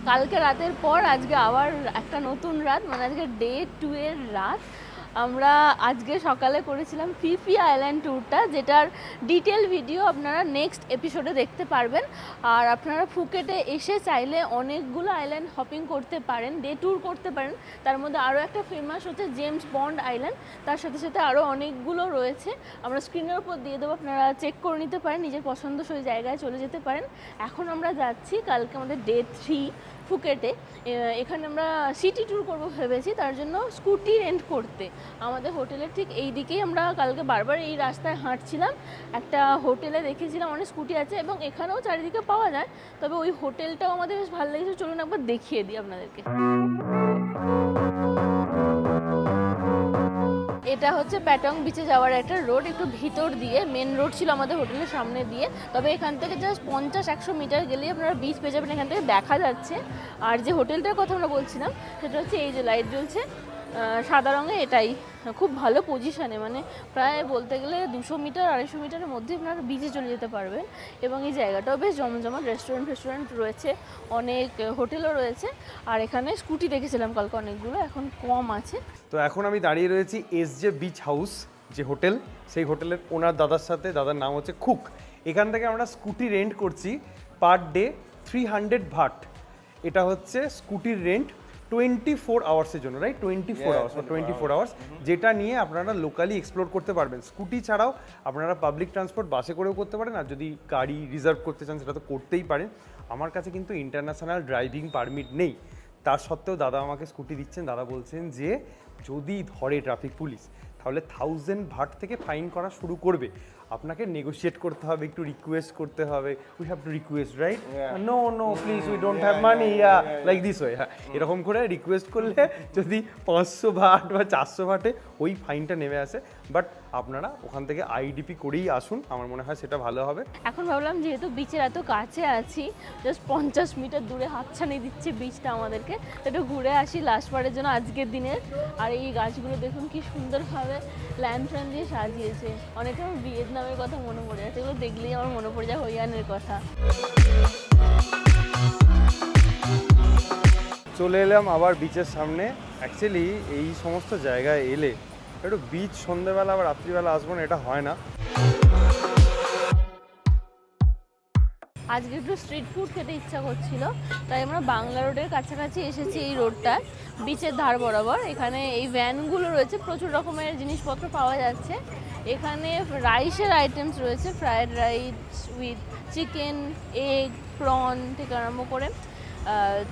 কালকে রাতের পর আজকে আবার একটা নতুন রাত, মানে আজকে ডে 2 এর রাত। আমরা আজকে সকালে করেছিলাম ফিফি আইল্যান্ড ট্যুরটা, যেটার ডিটেল ভিডিও আপনারা নেক্সট এপিসোডে দেখতে পারবেন। আর আপনারা ফুকেটে এসে চাইলে অনেকগুলো আইল্যান্ড হপিং করতে পারেন, ডে ট্যুর করতে পারেন। তার মধ্যে আরও একটা ফেমাস হচ্ছে জেমস বন্ড আইল্যান্ড, তার সাথে সাথে আরও অনেকগুলো রয়েছে। আমরা স্ক্রিনের উপর দিয়ে দেবো, আপনারা চেক করে নিতে পারেন, নিজের পছন্দসই জায়গায় চলে যেতে পারেন। এখন আমরা যাচ্ছি, কালকে আমাদের ডে 3 ফুকেটে। এখানে আমরা সিটি ট্যুর করবো ভেবেছি, তার জন্য স্কুটি রেন্ট করতে। আমাদের হোটেলের ঠিক এই দিকেই আমরা কালকে বারবার এই রাস্তায় হাঁটছিলাম, একটা হোটেলে দেখেছিলাম অনেক স্কুটি আছে এবং এখানেও চারিদিকে পাওয়া যায়। তবে ওই হোটেলটাও আমাদের বেশ ভালো লেগেছে, চলুন একবার দেখিয়ে দিই আপনাদেরকে। এটা হচ্ছে প্যাটং বিচে যাওয়ার একটা রোড, একটু ভিতর দিয়ে। মেন রোড ছিল আমাদের হোটেলের সামনে দিয়ে, তবে এখান থেকে জাস্ট 50-100 মিটার গেলেই আপনারা বিচ পেয়ে যাবেন, এখান থেকে দেখা যাচ্ছে। আর যে হোটেলটার কথা আমরা বলছিলাম সেটা হচ্ছে এই যে লাইট জ্বলছে সাদা রঙে, এটাই খুব ভালো পজিশানে, মানে প্রায় বলতে গেলে 200 মিটার 250 মিটারের মধ্যে আপনারা বিচে চলে যেতে পারবেন। এবং এই জায়গাটাও বেশ জমজমাট, রেস্টুরেন্ট রয়েছে, অনেক হোটেলও রয়েছে। আর এখানে স্কুটি দেখেছিলাম কালকে অনেকগুলো, এখন কম আছে। তো এখন আমি দাঁড়িয়ে রয়েছি এসজে বিচ হাউস যে হোটেল, সেই হোটেলের ওনার দাদার সাথে। দাদার নাম হচ্ছে কুক। এখান থেকে আমরা স্কুটি রেন্ট করছি পার ডে 300 ভাট। এটা হচ্ছে স্কুটির রেন্ট 24 আওয়ার্সের জন্য, রাইট? 24 আওয়ার্স বা 24 আওয়ার্স, যেটা নিয়ে আপনারা লোকালি এক্সপ্লোর করতে পারবেন। স্কুটি ছাড়াও আপনারা পাবলিক ট্রান্সপোর্ট বাসে করেও করতে পারেন, আর যদি গাড়ি রিজার্ভ করতে চান সেটা তো করতেই পারেন। আমার কাছে কিন্তু ইন্টারন্যাশনাল ড্রাইভিং পারমিট নেই, তার সত্ত্বেও দাদা আমাকে স্কুটি দিচ্ছেন। দাদা বলছেন যে যদি ধরে ট্রাফিক পুলিশ তাহলে 1000 ভাট থেকে ফাইন করা শুরু করবে। আপনাকে নেগোশিয়েট করতে হবে, একটু রিকোয়েস্ট করতে হবে। We have to request, right? No no please, we don't have money, like this way. হ্যাঁ, এরকম করে রিকোয়েস্ট করলে যদি 500 ভাট বা 400 ভাটে ওই ফাইনটা নেমে আসে। বাট আপনারা ওখান থেকে আইডিপি করেই আসুন, আমার মনে হয় সেটা ভালো হবে। এখন ভাবলাম যেহেতু বিচের এত কাছে আছি, জাস্ট 50 মিটার দূরে হাতছানি দিচ্ছে বিচটা আমাদেরকে, একটু ঘুরে আসি লাস্টবারের জন্য আজকের দিনের। আর এই গাছগুলো দেখুন কি সুন্দরভাবে ল্যাম্প দিয়ে সাজিয়েছে। অনেকে আমার ভিয়েতনামের কথা মনে পড়ে যাচ্ছে, এগুলো দেখলেই আমার মনে পড়ে যায় হইয়ানের কথা। চলে এলাম আবার বিচের সামনে। অ্যাকচুয়ালি এই সমস্ত জায়গায় এলে একটু বিচ সন্ধ্যেবেলা বা রাত্রিবেলা আসবো না, এটা হয় না। আজকে একটু স্ট্রিট ফুড খেতে ইচ্ছা করছিল, তাই আমরা বাংলা রোডের কাছাকাছি এসেছি। এই রোডটা বিচের ধার বরাবর, এখানে এই ভ্যানগুলো রয়েছে, প্রচুর রকমের জিনিসপত্র পাওয়া যাচ্ছে। এখানে রাইসের আইটেমস রয়েছে, fried rice with chicken, egg, prawn থেকে আরম্ভ করে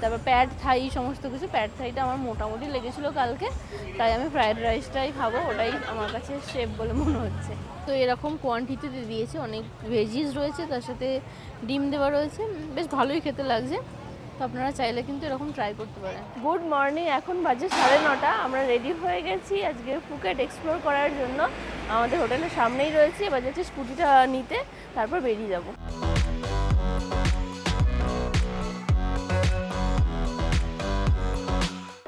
তারপর প্যাড থাই সমস্ত কিছু। প্যাড থাইটা আমার মোটামুটি লেগেছিলো কালকে, তাই আমি ফ্রায়েড রাইসটাই খাবো, ওটাই আমার কাছে সেফ বলে মনে হচ্ছে। তো এরকম কোয়ান্টিটিতে দিয়েছে, অনেক ভেজিস রয়েছে, তার সাথে ডিম দেওয়া রয়েছে, বেশ ভালোই খেতে লাগছে। তো আপনারা চাইলে কিন্তু এরকম ট্রাই করতে পারেন। গুড মর্নিং, এখন বাজে 9:30, আমরা রেডি হয়ে গেছি আজকে ফুকেট এক্সপ্লোর করার জন্য। আমাদের হোটেলের সামনেই রয়েছে, এবার যাচ্ছি স্কুটিটা নিতে, তারপর বেরিয়ে যাব।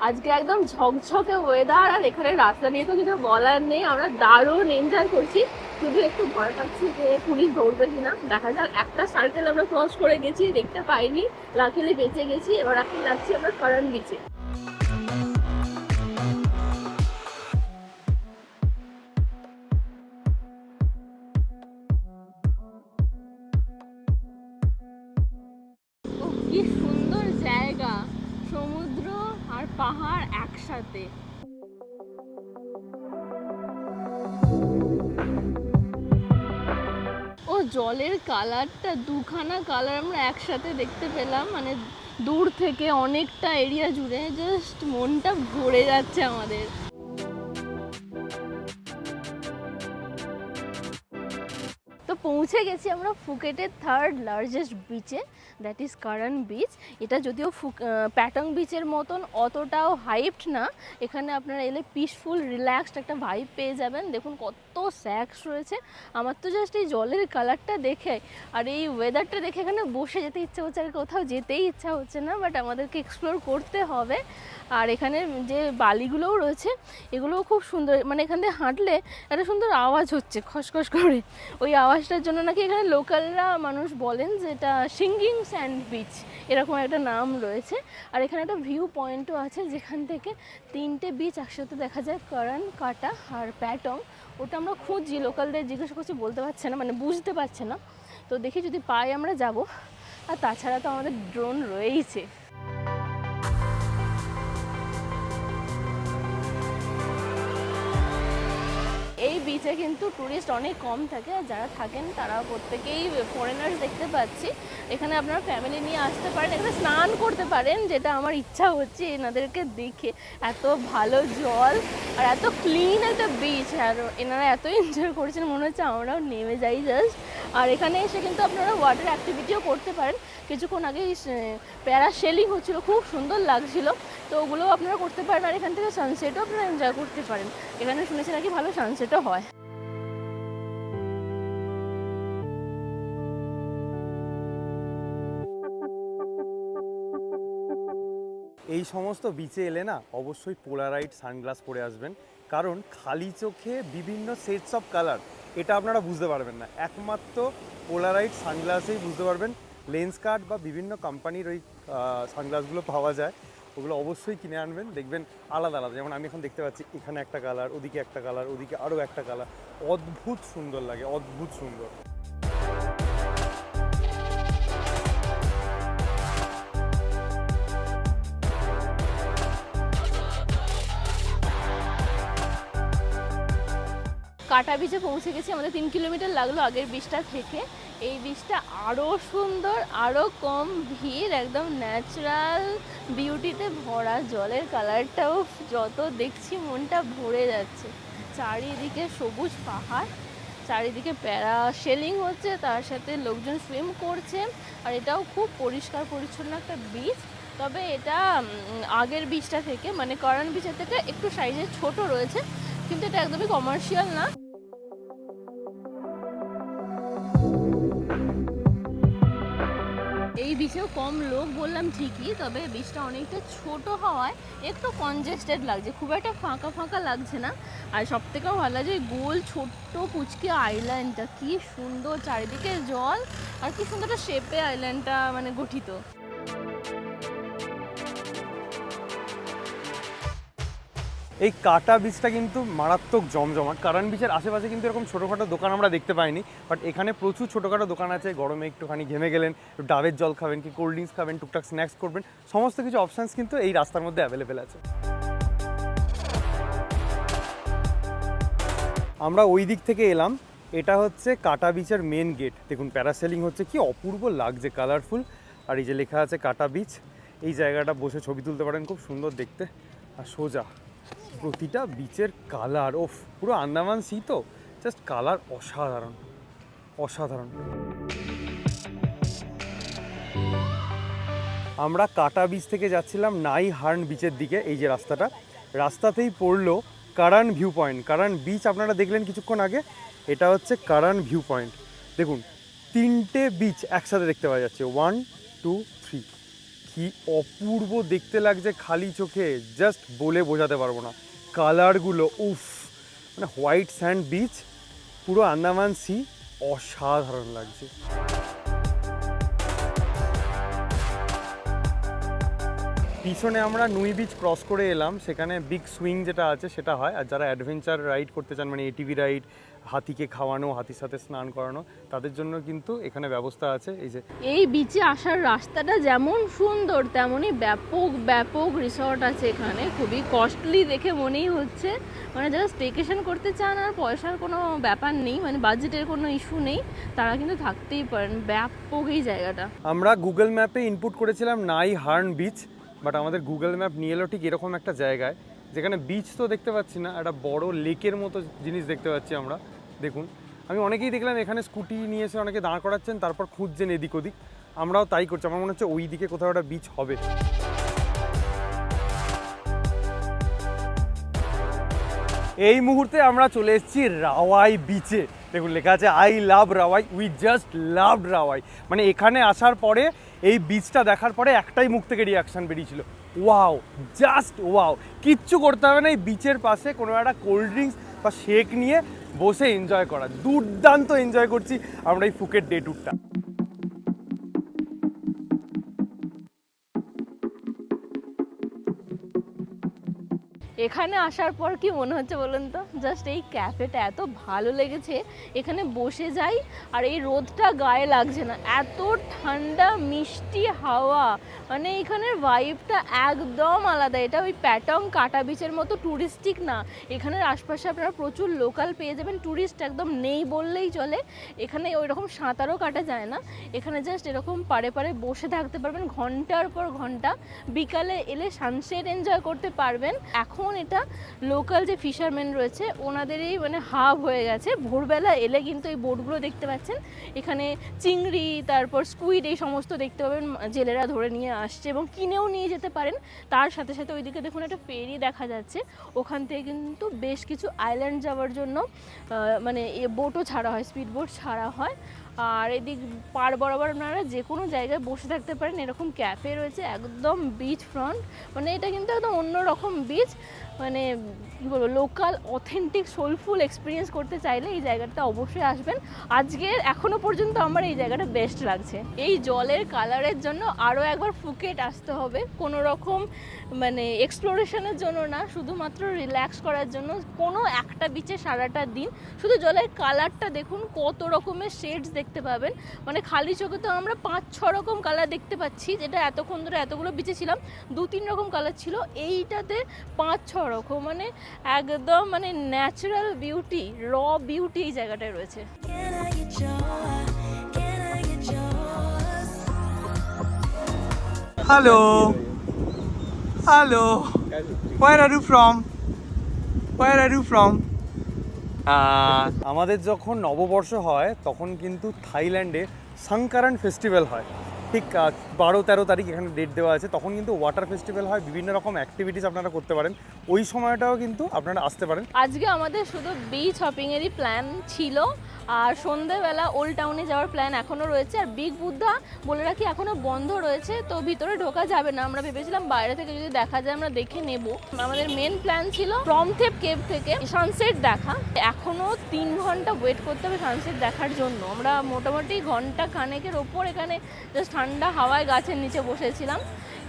আজকে একদম ঝকঝকে ওয়েদার, আর এখানে রাস্তা নিয়ে তো কিছু বলার নেই, আমরা দারুণ এনজয় করছি। শুধু একটু ভয় পাচ্ছি যে পুলিশ ধরবে কিনা, দেখা যাক। একটা সার্কেল আমরা ক্রস করে গেছি, দেখতে পাইনি, লাকিলি বেঁচে গেছি। এবার এখন যাচ্ছি আমরা কারণ বিচে। কি সুন্দর জায়গা, সমুদ্র আর পাহাড় একসাথে। ও জলের কালারটা, দুখানা কালার আমরা একসাথে দেখতে পেলাম, মানে দূর থেকে অনেকটা এরিয়া জুড়ে, জাস্ট মনটা ভরে যাচ্ছে আমাদের। তো পৌঁছে গেছি আমরা ফুকেটের 3rd লার্জেস্ট বিচে, দ্যাট ইজ কারণ বিচ। এটা যদিও প্যাটং বিচের মতন অতটাও হাইপড না, এখানে আপনারা এলে পিসফুল রিল্যাক্সড একটা ভাইব পেয়ে যাবেন। দেখুন কত স্যাক্স রয়েছে, আমার তো জাস্ট এই জলের কালারটা দেখে আর এই ওয়েদারটা দেখে এখানে বসে যেতে ইচ্ছা হচ্ছে, আর কোথাও যেতেই ইচ্ছা হচ্ছে না, বাট আমাদেরকে এক্সপ্লোর করতে হবে। আর এখানে যে বালিগুলোও রয়েছে এগুলোও খুব সুন্দর, মানে এখান দিয়ে হাঁটলে একটা সুন্দর আওয়াজ হচ্ছে খসখস করে, ওই আওয়াজটার জন্য নাকি এখানে লোকালরা মানুষ বলেন যে এটা সিঙ্গিং স্যান্ড বিচ, এরকম একটা নাম রয়েছে। আর এখানে একটা ভিউ পয়েন্টও আছে যেখান থেকে 3টে বিচ একসাথে দেখা যায়, কারণ, কাটা আর প্যাটং। ওটা আমরা খুঁজছি, লোকালদের জিজ্ঞাসা করছি, বলতে পারছে না, মানে বুঝতে পারছে না। তো দেখি যদি পাই আমরা যাব, আর তাছাড়া তো আমাদের ড্রোন রয়েইছে। এই বিচে কিন্তু টুরিস্ট অনেক কম থাকে, আর যারা থাকেন তারা প্রত্যেকেই ফরেনার্স দেখতে পাচ্ছি। এখানে আপনারা ফ্যামিলি নিয়ে আসতে পারেন, এখানে স্নান করতে পারেন, যেটা আমার ইচ্ছা হচ্ছে এনাদেরকে দেখে। এত ভালো জল আর এত ক্লিন একটা বিচ, আর এনারা এত এনজয় করছেন, মনে হচ্ছে আমরাও নেমে যাই জাস্ট। আর এখানে এসে কিন্তু আপনারা ওয়াটার অ্যাক্টিভিটিও করতে পারেন। কিছুক্ষণ আগে প্যারাসেলিং হচ্ছিল, খুব সুন্দর লাগছিল, তো ওগুলোও আপনারা করতে পারেন। আর এখান থেকে সানসেটও আপনারা এনজয় করতে পারেন, এখানে শুনেছি নাকি ভালো সানসেটও হয়। এই সমস্ত বিচে এলে না অবশ্যই পোলারাইড সানগ্লাস পরে আসবেন, কারণ খালি চোখে বিভিন্ন সেটস অফ কালার এটা আপনারা বুঝতে পারবেন না, একমাত্র পোলারাইড সানগ্লাসেই বুঝতে পারবেন। লেন্স কার্ট বা বিভিন্ন কোম্পানির ওই সানগ্লাসগুলো পাওয়া যায়, ওগুলো অবশ্যই কিনে আনবেন, দেখবেন আলাদা আলাদা। যেমন আমি এখন দেখতে পাচ্ছি এখানে একটা কালার, ওদিকে একটা কালার, ওদিকে আরও একটা কালার, অদ্ভুত সুন্দর লাগে, অদ্ভুত সুন্দর। কাটা বিচে পৌঁছে গেছি, আমাদের 3 কিলোমিটার লাগলো আগের বিচটা থেকে। এই বিচটা আরও সুন্দর, আরও কম ভিড়, একদম ন্যাচারাল বিউটিতে ভরা, জলের কালারটাও যত দেখছি মনটা ভরে যাচ্ছে। চারিদিকে সবুজ পাহাড়, চারিদিকে প্যারাসেলিং হচ্ছে, তার সাথে লোকজন সুইম করছে, আর এটাও খুব পরিষ্কার পরিচ্ছন্ন একটা বিচ। তবে এটা আগের বিচটা থেকে, মানে কারণ বিচের থেকে একটু সাইজে ছোট রয়েছে, কিন্তু এটা একদমই কমার্শিয়াল না। এই বিচেও কম লোক বললাম ঠিকই, তবে বিচটা অনেকটা ছোট হওয়ায় একটু কনজেস্টেড লাগছে, খুব একটা ফাঁকা ফাঁকা লাগছে না। আর সব থেকেও ভালো লাগছে গোল ছোট্ট পুচকি আইল্যান্ডটা, কি সুন্দর, চারিদিকে জল, আর কি সুন্দর একটা শেপে আইল্যান্ডটা মানে গঠিত। এই কাটা বিচটা কিন্তু মারাত্মক জমজমাট। কারণ বিচের আশেপাশে কিন্তু এরকম ছোটোখাটো দোকান আমরা দেখতে পাইনি, বাট এখানে প্রচুর ছোটোখাটো দোকান আছে। গরমে একটুখানি ঘেমে গেলেন, একটু ডাবের জল খাবেন, কি কোল্ড ড্রিঙ্কস খাবেন, টুকটাক স্ন্যাক্স করবেন, সমস্ত কিছু অপশানস কিন্তু এই রাস্তার মধ্যে অ্যাভেলেবেল আছে। আমরা ওই দিক থেকে এলাম, এটা হচ্ছে কাটা বিচের মেন গেট। দেখুন প্যারাসেলিং হচ্ছে, কি অপূর্ব লাগছে, কালারফুল। আর এই যে লেখা আছে কাটা বিচ, এই জায়গাটা বসে ছবি তুলতে পারেন, খুব সুন্দর দেখতে। আর সোজা প্রতিটা বিচের কালার, ওফ, পুরো আন্দামান সি তো, জাস্ট কালার অসাধারণ অসাধারণ। আমরা কাটা বিচ থেকে যাচ্ছিলাম নাই হার্ন বিচের দিকে, এই যে রাস্তাতেই পড়লো কারান ভিউ পয়েন্ট। কারান বিচ আপনারা দেখলেন কিছুক্ষণ আগে, এটা হচ্ছে কারান ভিউ পয়েন্ট। দেখুন 3টে বিচ একসাথে দেখতে পাওয়া যাচ্ছে, 1 2 3। কি অপূর্ব দেখতে লাগছে খালি চোখে, জাস্ট বলে বোঝাতে পারবো না। কালারগুলো উফ, মানে হোয়াইট স্যান্ড বিচ, পুরো আন্দামান সি, অসাধারণ লাগছে। পিছনে আমরা নুই বিচ ক্রস করে এলাম, সেখানে বিগ সুইং যেটা আছে সেটা হয়। আর যারা অ্যাডভেঞ্চার রাইড করতে চান, মানে এটিভি রাইড, হাতিকে খাওয়ানো, হাতির সাথে স্নান করানো, তাদের জন্য কিন্তু এখানে ব্যবস্থা আছে। এই যে এই বিচে আসার রাস্তাটা যেমন সুন্দর তেমনই ব্যাপক ব্যাপক রিসর্ট আছে এখানে, খুবই কস্টলি দেখে মনেই হচ্ছে। মানে যারা স্টেকেশন করতে চান আর পয়সার কোনো ব্যাপার নেই, মানে বাজেটের কোনো ইস্যু নেই, তারা কিন্তু থাকতেই পারেন। ব্যাপক এই জায়গাটা। আমরা গুগল ম্যাপে ইনপুট করেছিলাম নাই হার্ন বিচ, বাট আমাদের গুগল ম্যাপ নিয়ে এলো ঠিক এরকম একটা জায়গায়, যেখানে বিচ তো দেখতে পাচ্ছি না, একটা বড় লেকের মতো জিনিস দেখতে পাচ্ছি আমরা। দেখুন, আমি অনেকেই দেখলাম এখানে স্কুটি নিয়ে এসে অনেকে দাঁড় করাচ্ছেন, তারপর খুঁজছেন এদিক ওদিক, আমরাও তাই করছি। আমার মনে হচ্ছে ওই দিকে কোথাও একটা বিচ হবে। এই মুহূর্তে আমরা চলে এসেছি রাওয়াই বিচে। দেখুন লেখা আছে I love Rawai, we just love Rawai. মানে এখানে আসার পরে, এই বিচটা দেখার পরে একটাই মুখ থেকে রিয়াকশান বেরিয়েছিল, ওয়াও, জাস্ট ওয়াও। কিচ্ছু করতে হবে না, এই বিচের পাশে কোনো একটা কোল্ড ড্রিঙ্কস বা শেক নিয়ে বসে এনজয় করা। দুর্দান্ত এনজয় করছি আমরা এই ফুকেট ডে ট্যুরটা। এখানে আসার পর কি মনে হচ্ছে বলুন তো, জাস্ট এই ক্যাফেটা এত ভালো লেগেছে, এখানে বসে যাই আর এই রোদটা গায়ে লাগছে না, এত ঠান্ডা মিষ্টি হাওয়া, মানে এখানের ভাইবটা একদম আলাদা। এটা ওই প্যাটং কাটা বিচের মতো ট্যুরিস্টিক না, এখানের আশপাশে আপনারা প্রচুর লোকাল পেয়ে যাবেন, ট্যুরিস্ট একদম নেই বললেই চলে। এখানে ওই রকম সাঁতারও কাটা যায় না, এখানে জাস্ট এরকম পাড়ে পাড়ে বসে থাকতে পারবেন ঘন্টার পর ঘন্টা, বিকালে এলে সানসেট এনজয় করতে পারবেন। এখন এটা লোকাল যে ফিশারম্যান রয়েছে ওনাদেরই মানে হাব হয়ে গেছে। ভোরবেলা এলে কিন্তু এই বোটগুলো দেখতে পাচ্ছেন, এখানে চিংড়ি, তারপর স্কুইড, এই সমস্ত দেখতে পাবেন, জেলেরা ধরে নিয়ে আসছে এবং কিনেও নিয়ে যেতে পারেন। তার সাথে সাথে ওইদিকে দেখুন একটা ফেরি দেখা যাচ্ছে, ওখান থেকে কিন্তু বেশ কিছু আইল্যান্ড যাওয়ার জন্য মানে বোটও ছাড়া হয়, স্পিড বোট ছাড়া হয়। আর এদিক পার বরাবর আপনারা যে কোনো জায়গায় বসে থাকতে পারেন, এরকম ক্যাফে রয়েছে একদম বিচ ফ্রন্ট। মানে এটা কিন্তু একদম অন্যরকম বিচ, মানে কী বলবো, লোকাল অথেন্টিক সোলফুল এক্সপিরিয়েন্স করতে চাইলে এই জায়গাটা অবশ্যই আসবেন। আজকের এখনও পর্যন্ত আমার এই জায়গাটা বেস্ট লাগছে। এই জলের কালারের জন্য আরও একবার ফুকেট আসতে হবে, কোনো রকম মানে এক্সপ্লোরেশনের জন্য না, শুধুমাত্র রিল্যাক্স করার জন্য। কোনো একটা বিচে সারাটা দিন শুধু জলের কালারটা দেখুন, কত রকমের শেডস দেখতে পাবেন। মানে খালি চোখে তো আমরা 5-6 রকম কালার দেখতে পাচ্ছি, যেটা এতক্ষণ ধরে এতগুলো বিচে ছিলাম 2-3 রকম কালার ছিল, এইটাতে 5-6 রকম, মানে একদম মানে ন্যাচারাল বিউটি, র বিউটি এই জায়গাটায় রয়েছে। Can I get yours? Can I get yours? Hello hello, where are you from? Where are you from? আমাদের যখন নববর্ষ হয় তখন কিন্তু থাইল্যান্ডে সংকারান ফেস্টিভ্যাল হয়, ঠিক 12-13 তারিখ এখানে ডেট দেওয়া আছে। তখন কিন্তু ওয়াটার ফেস্টিভ্যাল হয়, বিভিন্ন রকম অ্যাক্টিভিটিস আপনারা করতে পারেন, ওই সময়টাও কিন্তু আপনারা আসতে পারেন। আজকে আমাদের শুধু বিচ হপিংয়েরই প্ল্যান ছিল, আর সন্ধ্যেবেলা ওল্ড টাউনে যাওয়ার প্ল্যান এখনও রয়েছে। আর বিগ বুদ্ধা বলে রাখি এখনও বন্ধ রয়েছে, তো ভিতরে ঢোকা যাবে না। আমরা ভেবেছিলাম বাইরে থেকে যদি দেখা যায় আমরা দেখে নেব। আমাদের মেন প্ল্যান ছিল প্রমথেপ কেভ থেকে সানসেট দেখা, এখনও 3 ঘন্টা ওয়েট করতে হবে সানসেট দেখার জন্য। আমরা মোটামুটি ঘন্টা খানেকের ওপর এখানে জাস্ট ঠান্ডা হাওয়ায় গাছের নিচে বসেছিলাম,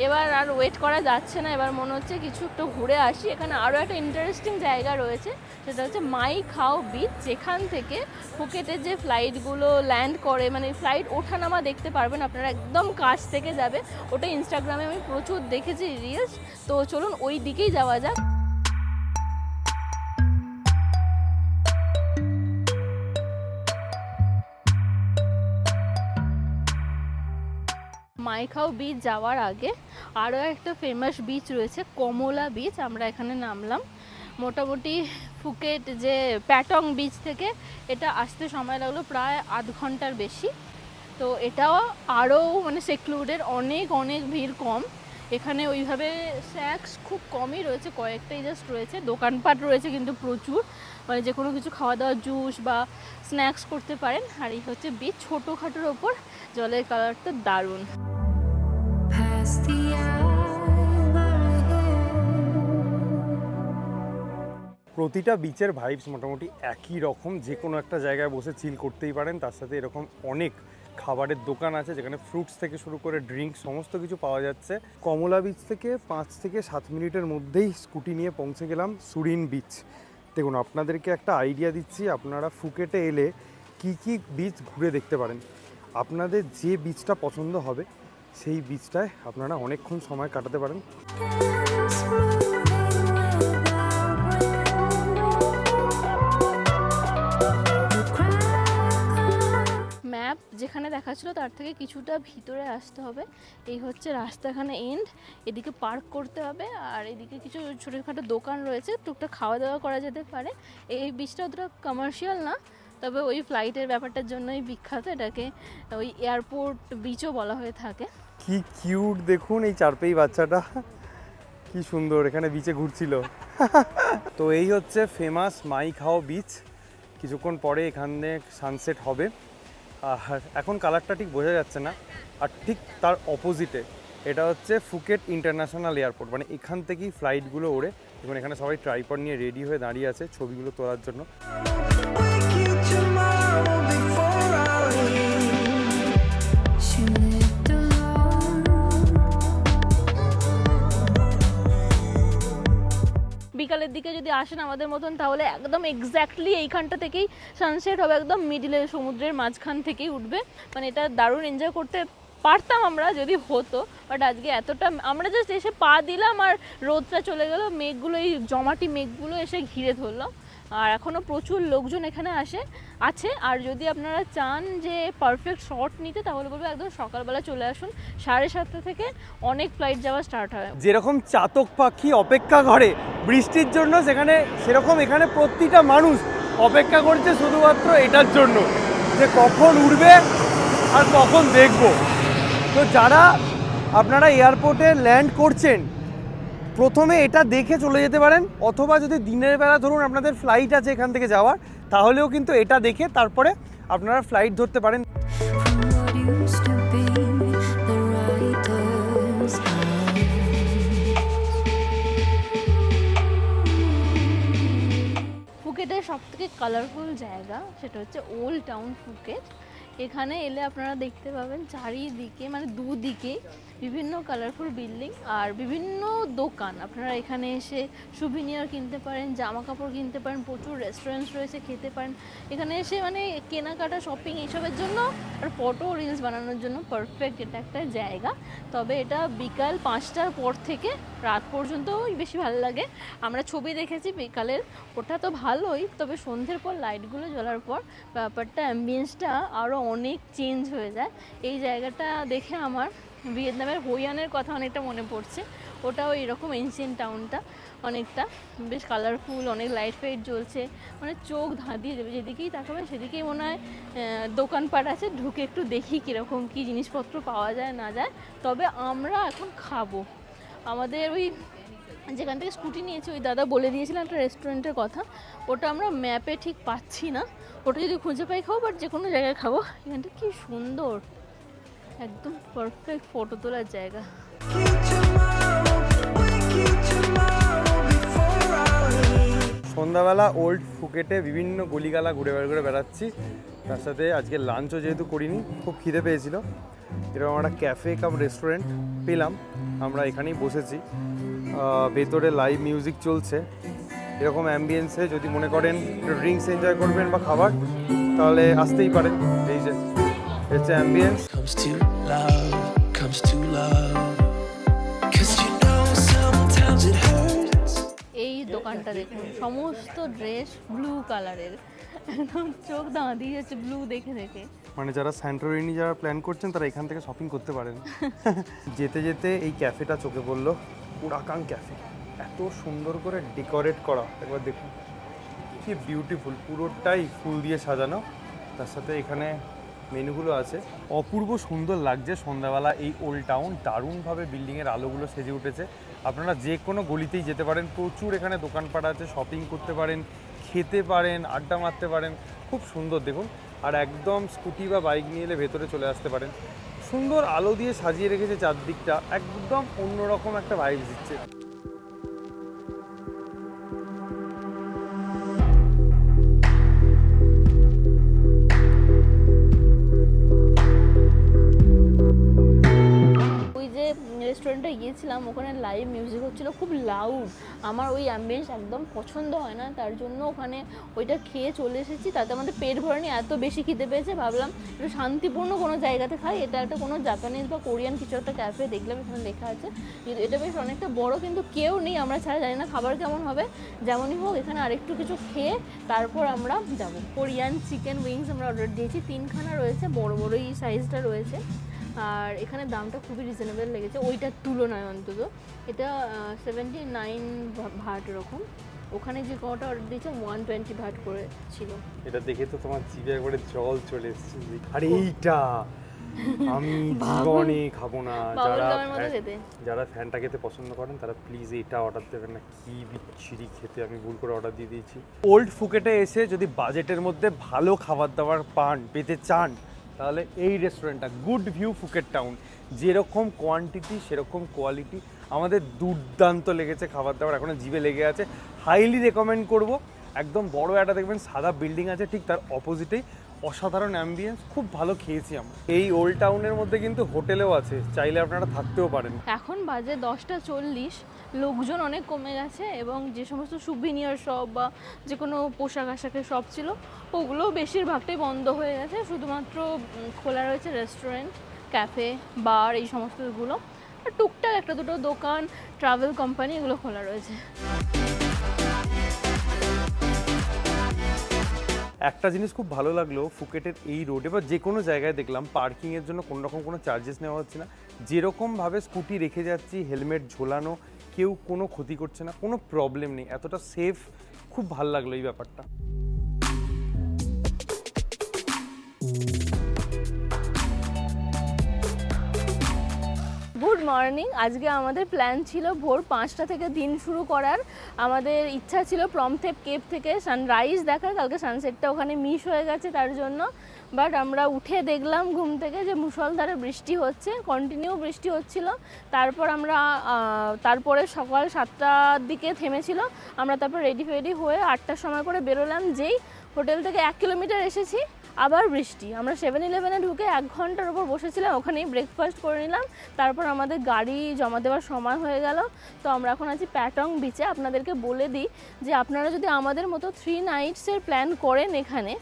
এবার আর ওয়েট করা যাচ্ছে না, এবার মনে হচ্ছে কিছু একটু ঘুরে আসি। এখানে আরও একটা ইন্টারেস্টিং জায়গা রয়েছে, সেটা হচ্ছে মাই খাও বিচ, যেখান থেকে ফুকেটের যে ফ্লাইটগুলো ল্যান্ড করে, মানে ফ্লাইট ওঠানামা দেখতে পারবেন আপনারা, একদম কাছ থেকে যাবে। ওটা ইনস্টাগ্রামে আমি প্রচুর দেখেছি রিলস, তো চলুন ওই দিকেই যাওয়া যাক। মাইখাও বিচ যাওয়ার আগে আরও একটা ফেমাস বিচ রয়েছে কমলা বিচ, আমরা এখানে নামলাম। মোটামুটি ফুকেট যে প্যাটং বিচ থেকে এটা আসতে সময় লাগলো প্রায় আধ ঘন্টার বেশি। তো এটাও আরও মানে সেক্লুডেড, অনেক অনেক ভিড় কম। এখানে ওইভাবে স্ন্যাক্স খুব কমই রয়েছে, কয়েকটাই জাস্ট রয়েছে। দোকানপাট রয়েছে কিন্তু প্রচুর, মানে যে কোনো কিছু খাওয়া দাওয়া, জুস বা স্ন্যাক্স করতে পারেন। আর এই হচ্ছে বিচ, ছোটোখাটোর ওপর জলের কালারটা দারুণ। Past the hour. প্রতিটা বিচের ভাইবস মোটামুটি একই রকম, যে কোনো একটা জায়গায় বসে চিল করতেই পারেন। তার সাথে এরকম অনেক খাবারের দোকান আছে যেখানে ফ্রুটস থেকে শুরু করে ড্রিঙ্ক সমস্ত কিছু পাওয়া যাচ্ছে। কমলা বিচ থেকে 5 থেকে 7 মিনিটের মধ্যেই স্কুটি নিয়ে পৌঁছে গেলাম সুরিন বিচ। দেখুন, আপনাদেরকে একটা আইডিয়া দিচ্ছি, আপনারা ফুকেটে এলে কি কি বিচ ঘুরে দেখতে পারেন। আপনাদের যে বিচটা পছন্দ হবে সেই বিচটায় আপনারা অনেকক্ষণ সময় কাটাতে পারেন। ম্যাপ যেখানে দেখাচ্ছিল তার থেকে কিছুটা ভিতরে আসতে হবে। এই হচ্ছে রাস্তাখানে এন্ড, এদিকে পার্ক করতে হবে। আর এদিকে কিছু ছোটোখাটো দোকান রয়েছে, টুকটাক খাওয়া দাওয়া করা যেতে পারে। এই বিচটা অতটা কমার্শিয়াল না, তবে ওই ফ্লাইটের ব্যাপারটার জন্যই বিখ্যাত। এটাকে ওই এয়ারপোর্ট বিচও বলা হয়ে থাকে। কি কিউট দেখুন এই চারপেই বাচ্চাটা, কি সুন্দর এখানে বিচে ঘুরছিল। তো এই হচ্ছে ফেমাস মাইখাও বিচ। কিছুক্ষণ পরে এখানে সানসেট হবে, আর এখন কালারটা ঠিক বোঝা যাচ্ছে না। আর ঠিক তার অপোজিটে এটা হচ্ছে ফুকেট ইন্টারন্যাশনাল এয়ারপোর্ট, মানে এখান থেকেই ফ্লাইটগুলো ওড়ে। এবং এখানে সবাই ট্রাইপড নিয়ে রেডি হয়ে দাঁড়িয়ে আছে ছবিগুলো তোলার জন্য। Wake you tomorrow before I leave. She lived alone. বিকালের দিকে যদি আসেন আমাদের মতন, তাহলে একদম এক্স্যাক্টলি এইখানটা থেকেই সানসেট হবে, একদম মিডিলে সমুদ্রের মাঝখান থেকেই উঠবে। মানে এটা দারুণ এনজয় করতে পারতাম আমরা যদি হতো, বাট আজকে এতটা আমরা জাস্ট এসে পা দিলাম আর রোদটা চলে গেল, মেঘগুলো এই জমাটি মেঘগুলো এসে ঘিরে ধরলো। আর এখনও প্রচুর লোকজন এখানে আছে। আর যদি আপনারা চান যে পারফেক্ট শট নিতে, তাহলে বলবো একদম সকালবেলা চলে আসুন। 7:30 থেকে অনেক ফ্লাইট যাওয়া স্টার্ট হয়। যেরকম চাতক পাখি অপেক্ষা করে বৃষ্টির জন্য, সেরকম এখানে প্রতিটা মানুষ অপেক্ষা করছে শুধুমাত্র এটার জন্য যে কখন উঠবে আর কখন দেখব। তো যারা আপনারা এয়ারপোর্টে ল্যান্ড করছেন, প্রথমে এটা দেখে চলে যেতে পারেন, অথবা যদি দিনের বেলা ধরুন আপনাদের ফ্লাইট আছে এখান থেকে যাওয়ার, তাহলেও কিন্তু এটা দেখে তারপরে আপনারা ফ্লাইট ধরতে পারেন। From what used to be the writer's ফুকেটের সবথেকে কালারফুল জায়গা সেটা হচ্ছে ওল্ড টাউন ফুকেট। এখানে এলে আপনারা দেখতে পাবেন চারিদিকে, মানে দুদিকে বিভিন্ন কালারফুল বিল্ডিং আর বিভিন্ন দোকান। আপনারা এখানে এসে সুভিনিয়ার কিনতে পারেন, জামা কাপড় কিনতে পারেন, প্রচুর রেস্টুরেন্টস রয়েছে, খেতে পারেন। এখানে এসে মানে কেনাকাটা, শপিং এইসবের জন্য আর ফটো রিলস বানানোর জন্য পারফেক্ট এটা একটা জায়গা। তবে এটা বিকাল 5টার পর থেকে রাত পর্যন্ত বেশি ভালো লাগে। আমরা ছবি দেখেছি বিকালের, ওটা তো ভালোই, তবে সন্ধ্যের পর লাইটগুলো জ্বলার পর ব্যাপারটা অ্যাম্বিয়েন্সটা আরও অনেক চেঞ্জ হয়ে যায়। এই জায়গাটা দেখে আমার ভিয়েতনামের হোয়ানের কথা অনেকটা মনে পড়ছে। ওটাও এরকম এনশিয়েন্ট টাউনটা অনেকটা বেশ কালারফুল, অনেক লাইট ফাইট জ্বলছে, মানে চোখ ধাঁধিয়ে দেবে। যেদিকেই তাকাবেন সেদিকেই মনে হয় দোকানপাট আছে, ঢুকে একটু দেখি কীরকম কী জিনিসপত্র পাওয়া যায় না যায়। তবে আমরা এখন খাবো। আমাদের ওই যেখান থেকে স্কুটি নিয়েছি ওই দাদা বলে দিয়েছিলেন একটা রেস্টুরেন্টের কথা, ওটা আমরা ম্যাপে ঠিক পাচ্ছি না, ওটা যদি খুঁজে পাই খাবো, বাট যে কোনো জায়গায় খাবো। এখানটা কি সুন্দর, একদম পারফেক্ট ফটো তোলার জায়গা। Wake you tomorrow before I leave. সন্ধ্যাবেলা ওল্ড ফুকেটে বিভিন্ন গলিগালা ঘুরে বেড়াচ্ছি। তার সাথে আজকে লাঞ্চও যেহেতু করিনি, খুব খিদে পেয়েছিল, এরকম একটা ক্যাফে কাম রেস্টুরেন্ট পেলাম, আমরা এখানেই বসেছি। ভেতরে লাইভ মিউজিক চলছে। এরকম অ্যাম্বিয়েন্সে যদি মনে করেন ড্রিঙ্কস এনজয় করবেন বা খাবার, তাহলে আসতেই পারেন। এই যে হচ্ছে ambience. Comes to love. 'Cause you know sometimes it hurts. এই দোকানটা দেখুন, সমস্ত ড্রেস ব্লু কালারের, একদম চোখ দাঁড়িয়ে যাচ্ছে ব্লু দেখে দেখে। মানে যারা স্যান্টোরিনি যারা প্ল্যান করছেন তারা এখান থেকে শপিং করতে পারেন। যেতে যেতে এই ক্যাফেটা চোখে পড়লো, উরাকাং ক্যাফে। এত সুন্দর করে ডেকোরেট করা, একবার দেখুন কি বিউটিফুল, পুরোটাই ফুল দিয়ে সাজানো, তার সাথে এখানে মেনুগুলো আছে। অপূর্ব সুন্দর লাগছে সন্ধ্যাবেলা এই ওল্ড টাউন, দারুণভাবে বিল্ডিংয়ের আলোগুলো সেজে উঠেছে। আপনারা যে কোনো গলিতেই যেতে পারেন, প্রচুর এখানে দোকানপাট আছে, শপিং করতে পারেন, খেতে পারেন, আড্ডা মারতে পারেন, খুব সুন্দর দেখুন। আর একদম স্কুটি বা বাইক নিয়ে এলে ভেতরে চলে আসতে পারেন। সুন্দর আলো দিয়ে সাজিয়ে রেখেছে চারদিকটা, একদম অন্যরকম একটা ভাইবস দিচ্ছে। ওই যে রেস্টুরেন্টে গিয়েছিলাম ওখানে লাইভ মিউজিক হচ্ছিল, খুব লাউড। আমার ওই অ্যাম্বিয়েন্স একদম পছন্দ হয় না, তার জন্য ওখানে ওইটা খেয়ে চলে এসেছি। তাতে আমাদের পেট ভরেনি, এত বেশি খিদে পেয়েছে, ভাবলাম একটু শান্তিপূর্ণ কোনো জায়গাতে খাই। এটা একটা কোনো জাপানিজ বা কোরিয়ান কিছু একটা ক্যাফে দেখলাম, এখানে লেখা আছে। কিন্তু এটা বেশ অনেকটা বড়, কিন্তু কেউ নেই, আমরা ছাড়া জানি না খাবার কেমন হবে। যেমনই হোক এখানে আরেকটু কিছু খেয়ে তারপর আমরা যাব। কোরিয়ান চিকেন উইংস আমরা অর্ডার দিয়েছি, 3খানা রয়েছে, বড় বড় এই সাইজটা রয়েছে। আর এখানে দামটা খুবই রিজনেবল লেগেছে ওইটার তুলনায়, অন্তত এটা 79 ভাট এরকম। ওখানে যে কোনোটা অর্ডার দিয়েছে 120 ভাট করে ছিল। এটা দেখে তো তোমার জিভে একবারে জল চলে এসেছে। আরে এইটা আমি জীবনে খাবো না। যারা ফ্যানটা খেতে পছন্দ করেন তারা প্লিজ এটা অর্ডার দেবেন না, কি বিচ্ছিরি খেতে, আমি ভুল করে অর্ডার দিয়ে দিয়েছি। ওল্ড ফুকেটে এসে যদি বাজেটের মধ্যে ভালো খাবার দাবার পেতে চান, তাহলে এই রেস্টুরেন্টটা গুড ভিউ ফুকেট টাউন, যেরকম কোয়ান্টিটি সেরকম কোয়ালিটি, আমাদের দুর্দান্ত লেগেছে খাবার দাবার, এখনো জিভে লেগে আছে। হাইলি রেকমেন্ড করব। একদম বড় একটা দেখবেন সাদা বিল্ডিং আছে, ঠিক তার অপোজিটেই অসাধারণ অ্যাম্বিয়েন্স, খুব ভালো খেয়েছি আমরা। এই ওল্ড টাউনের মধ্যে কিন্তু হোটেলও আছে, চাইলে আপনারা থাকতেও পারেন। এখন বাজে 10:40, লোকজন অনেক কমে গেছে এবং যে সমস্ত সুভিনিয়ার শপ বা যে কোনো পোশাক আশাকের শপ ছিল ওগুলো বেশিরভাগটাই বন্ধ হয়ে গেছে। শুধুমাত্র খোলা রয়েছে রেস্টুরেন্ট, ক্যাফে, বার, এই সমস্তগুলো। আর টুকটাক একটা দুটো দোকান, ট্রাভেল কোম্পানি, এগুলো খোলা রয়েছে। একটা জিনিস খুব ভালো লাগলো ফুকেটের এই রোডে বা যে কোনো জায়গায় দেখলাম পার্কিংয়ের জন্য কোনো রকম কোনো চার্জেস নেওয়া হচ্ছে না। যেরকমভাবে স্কুটি রেখে যাচ্ছি, হেলমেট ঝোলানো, কেউ কোনো ক্ষতি করছে না, কোনো প্রবলেম নেই, এতটা সেফ, খুব ভালো লাগলো এই ব্যাপারটা। Good morning. আজকে আমাদের প্ল্যান ছিল ভোর 5টা থেকে দিন শুরু করার। আমাদের ইচ্ছা ছিল প্রমথেপ কেভ থেকে সানরাইজ দেখার, কালকে সানসেটটা ওখানে মিস হয়ে গেছে তার জন্য। বাট আমরা উঠে দেখলাম ঘুম থেকে যে মুষলধারে বৃষ্টি হচ্ছে, কন্টিনিউ বৃষ্টি হচ্ছিল। তারপর আমরা তারপরে সকাল 7টার দিকে থেমেছিল। আমরা তারপর রেডি হয়ে 8টার সময় করে বেরোলাম। যেই হোটেল থেকে 1 কিলোমিটার এসেছি আবার বৃষ্টি। আমরা 7-Eleven-এ ঢুকে 1 ঘন্টার উপর বসেছিলাম, ওখানেই ব্রেকফাস্ট করে নিলাম। তারপর আমাদের গাড়ি জমা দেওয়ার সময় হয়ে গেল। তো আমরা এখন আছি প্যাটং বিচে। আপনাদেরকে বলে দিই যে আপনারা যদি আমাদের মতো 3 নাইটসের প্ল্যান করেন এখানে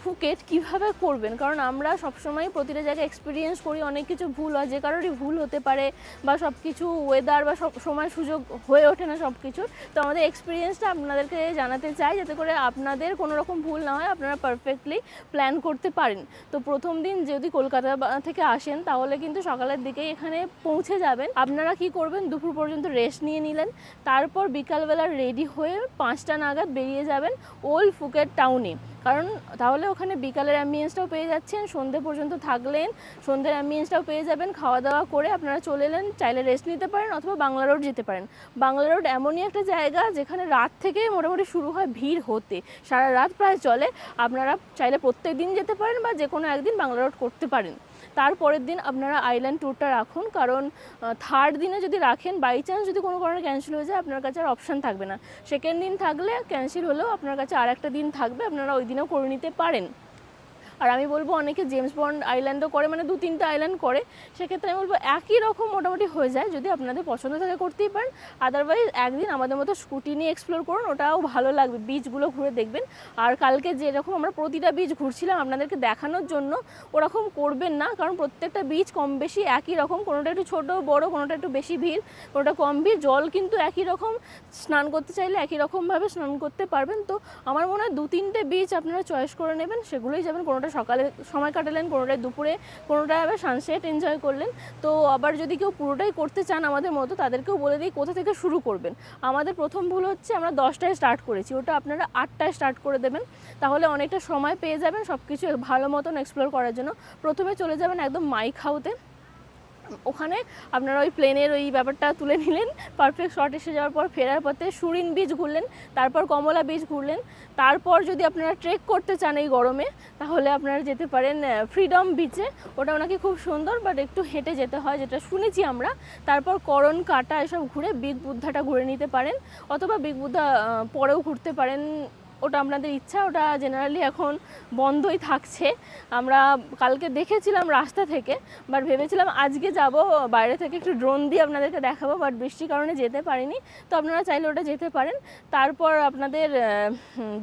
ফুকেট, কিভাবে করবেন। কারণ আমরা সবসময় প্রতিটা জায়গায় এক্সপিরিয়েন্স করি, অনেক কিছু ভুল হয়, যে কারোরই ভুল হতে পারে বা সব কিছু ওয়েদার বা সব সময় সুযোগ হয়ে ওঠে না সব কিছুর। তো আমাদের এক্সপিরিয়েন্সটা আপনাদেরকে জানাতে চাই, যাতে করে আপনাদের কোনো রকম ভুল না হয়, আপনারা পারফেক্টলি প্ল্যান করতে পারেন। তো প্রথম দিন যদি কলকাতা থেকে আসেন তাহলে কিন্তু সকালের দিকেই এখানে পৌঁছে যাবেন। আপনারা কি করবেন, দুপুর পর্যন্ত রেস্ট নিয়ে নিলেন, তারপর বিকালবেলা রেডি হয়ে 5টা নাগাদ বেরিয়ে যাবেন ওল্ড ফুকেট টাউনে। কারণ তাহলে ওখানে বিকালের অ্যাম্বিয়েন্সটাও পেয়ে যাচ্ছেন, সন্ধ্যে পর্যন্ত থাকলেন, সন্ধ্যের অ্যাম্বিয়েন্সটাও পেয়ে যাবেন। খাওয়া দাওয়া করে আপনারা চলে এলেন, চাইলে রেস্ট নিতে পারেন অথবা বাংলা রোড যেতে পারেন। বাংলা রোড এমনই একটা জায়গা যেখানে রাত থেকে মোটামুটি শুরু হয় ভিড় হতে, সারা রাত প্রায় চলে। আপনারা চাইলে প্রত্যেক দিন যেতে পারেন বা যে কোনো একদিন বাংলা রোড করতে পারেন। তারপরের দিন আপনারা আইল্যান্ড ট্যুরটা রাখুন, কারণ 3rd দিনে যদি রাখেন, বাই চান্স যদি কোনো কারণে ক্যান্সেল হয়ে যায়, আপনার কাছে আর অপশান থাকবে না। 2nd দিন থাকলে ক্যান্সেল হলেও আপনার কাছে আর একটা দিন থাকবে, আপনারা ওই দিনেও করে নিতে পারেন। আর আমি বলবো অনেকে জেমস বন্ড আইল্যান্ডও করে, মানে 2-3টা আইল্যান্ড করে, সেক্ষেত্রে আমি বলবো একই রকম মোটামুটি হয়ে যায়। যদি আপনাদের পছন্দ থাকে করতেই পারেন, আদারওয়াইজ একদিন আমাদের মতো স্কুটি নিয়ে এক্সপ্লোর করুন, ওটাও ভালো লাগবে, বিচগুলো ঘুরে দেখবেন। আর কালকে যেরকম আমরা প্রতিটা বিচ ঘুরছিলাম আপনাদেরকে দেখানোর জন্য, ওরকম করবেন না, কারণ প্রত্যেকটা বিচ কম বেশি একই রকম, কোনোটা একটু ছোটো বড়, কোনোটা একটু বেশি ভিড়, কোনোটা কম ভিড়। জল কিন্তু একই রকম, স্নান করতে চাইলে একই রকমভাবে স্নান করতে পারবেন। তো আমার মনে হয় 2-3টে বিচ আপনারা চয়েস করে নেবেন, সেগুলোই যাবেন, কোনোটা কোনোটা সকালে সময় কাটালেন, কোনোটায় দুপুরে, কোনোটায় আবার সানসেট এনজয় করলেন। তো আবার যদি কেউ পুরোটাই করতে চান আমাদের মতো, তাদেরকেও বলে দিই কোথা থেকে শুরু করবেন। আমাদের প্রথম ভুল হচ্ছে আমরা 10টায় স্টার্ট করেছি, ওটা আপনারা 8টায় স্টার্ট করে দেবেন, তাহলে অনেকটা সময় পেয়ে যাবেন সব কিছু ভালো মতন এক্সপ্লোর করার জন্য। প্রথমে চলে যাবেন একদম মাইখাওতে, ওখানে আপনারা ওই প্লেনের ওই ব্যাপারটা তুলে নিলেন, পারফেক্ট শট এসে যাওয়ার পর ফেরার পথে সুরিন বিচ ঘুরলেন, তারপর কমলা বিচ ঘুরলেন। তারপর যদি আপনারা ট্রেক করতে চান এই গরমে, তাহলে আপনারা যেতে পারেন ফ্রিডম বিচে, ওটাও নাকি খুব সুন্দর, বাট একটু হেঁটে যেতে হয় যেটা শুনেছি আমরা। তারপর করণ কাটা এসব ঘুরে বিগ বুদ্ধাটা ঘুরে নিতে পারেন, অথবা বিগ বুদ্ধা পরেও ঘুরতে পারেন, ওটা আপনাদের ইচ্ছা। ওটা জেনারেলি এখন বন্ধই থাকছে, আমরা কালকে দেখেছিলাম রাস্তা থেকে, বাট ভেবেছিলাম আজকে যাব বাইরে থেকে একটু ড্রোন দিয়ে আপনাদেরকে দেখাবো, বাট বৃষ্টির কারণে যেতে পারিনি। তো আপনারা চাইলে ওটা যেতে পারেন। তারপর আপনাদের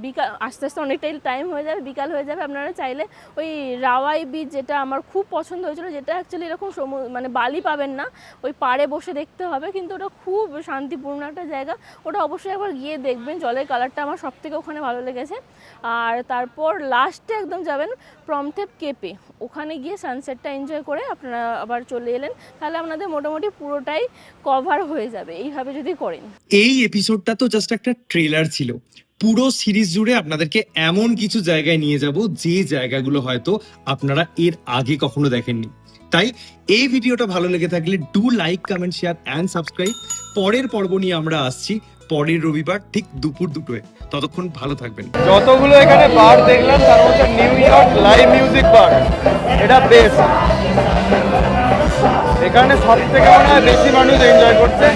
বিকাল আস্তে আস্তে অনেকটাই টাইম হয়ে যাবে, বিকাল হয়ে যাবে। আপনারা চাইলে ওই রাওয়াই বিচ, যেটা আমার খুব পছন্দ হয়েছিল, যেটা অ্যাকচুয়ালি এরকম মানে বালি পাবেন না, ওই পাড়ে বসে দেখতে হবে, কিন্তু ওটা খুব শান্তিপূর্ণ একটা জায়গা, ওটা অবশ্যই একবার গিয়ে দেখবেন। জলের কালারটা আমার সব থেকে ওখানে ভালো লেগেছে। আর তারপর লাস্টে একদম যাবেন প্রমথেপ কেপে, ওখানে গিয়ে সানসেটটা এনজয় করে আপনারা আবার চলে এলেন, তাহলে আপনাদের মোটামুটি পুরোটাই কভার হয়ে যাবে এইভাবে যদি করেন। এই এপিসোডটা তো জাস্ট একটা ট্রেলার ছিল। পুরো সিরিজ জুড়ে আপনাদেরকে এমন কিছু জায়গায় নিয়ে যাব যে জায়গাগুলো হয়তো আপনারা এর আগে কখনো দেখেননি। তাই এই ভিডিওটা ভালো লেগে থাকলে do like, comment, share and subscribe. পরের পর্ব নিয়ে আমরা আসছি পরের রবিবার ঠিক দুপুর 2টোয়। ততক্ষণ ভালো থাকবেন। যতগুলো এখানে বার দেখলাম তার মধ্যে নিউ ইয়র্ক লাইভ মিউজিক বার এটা বেস্ট, এখানে সব থেকে মনে হয় বেশি মানুষ এনজয় করছে।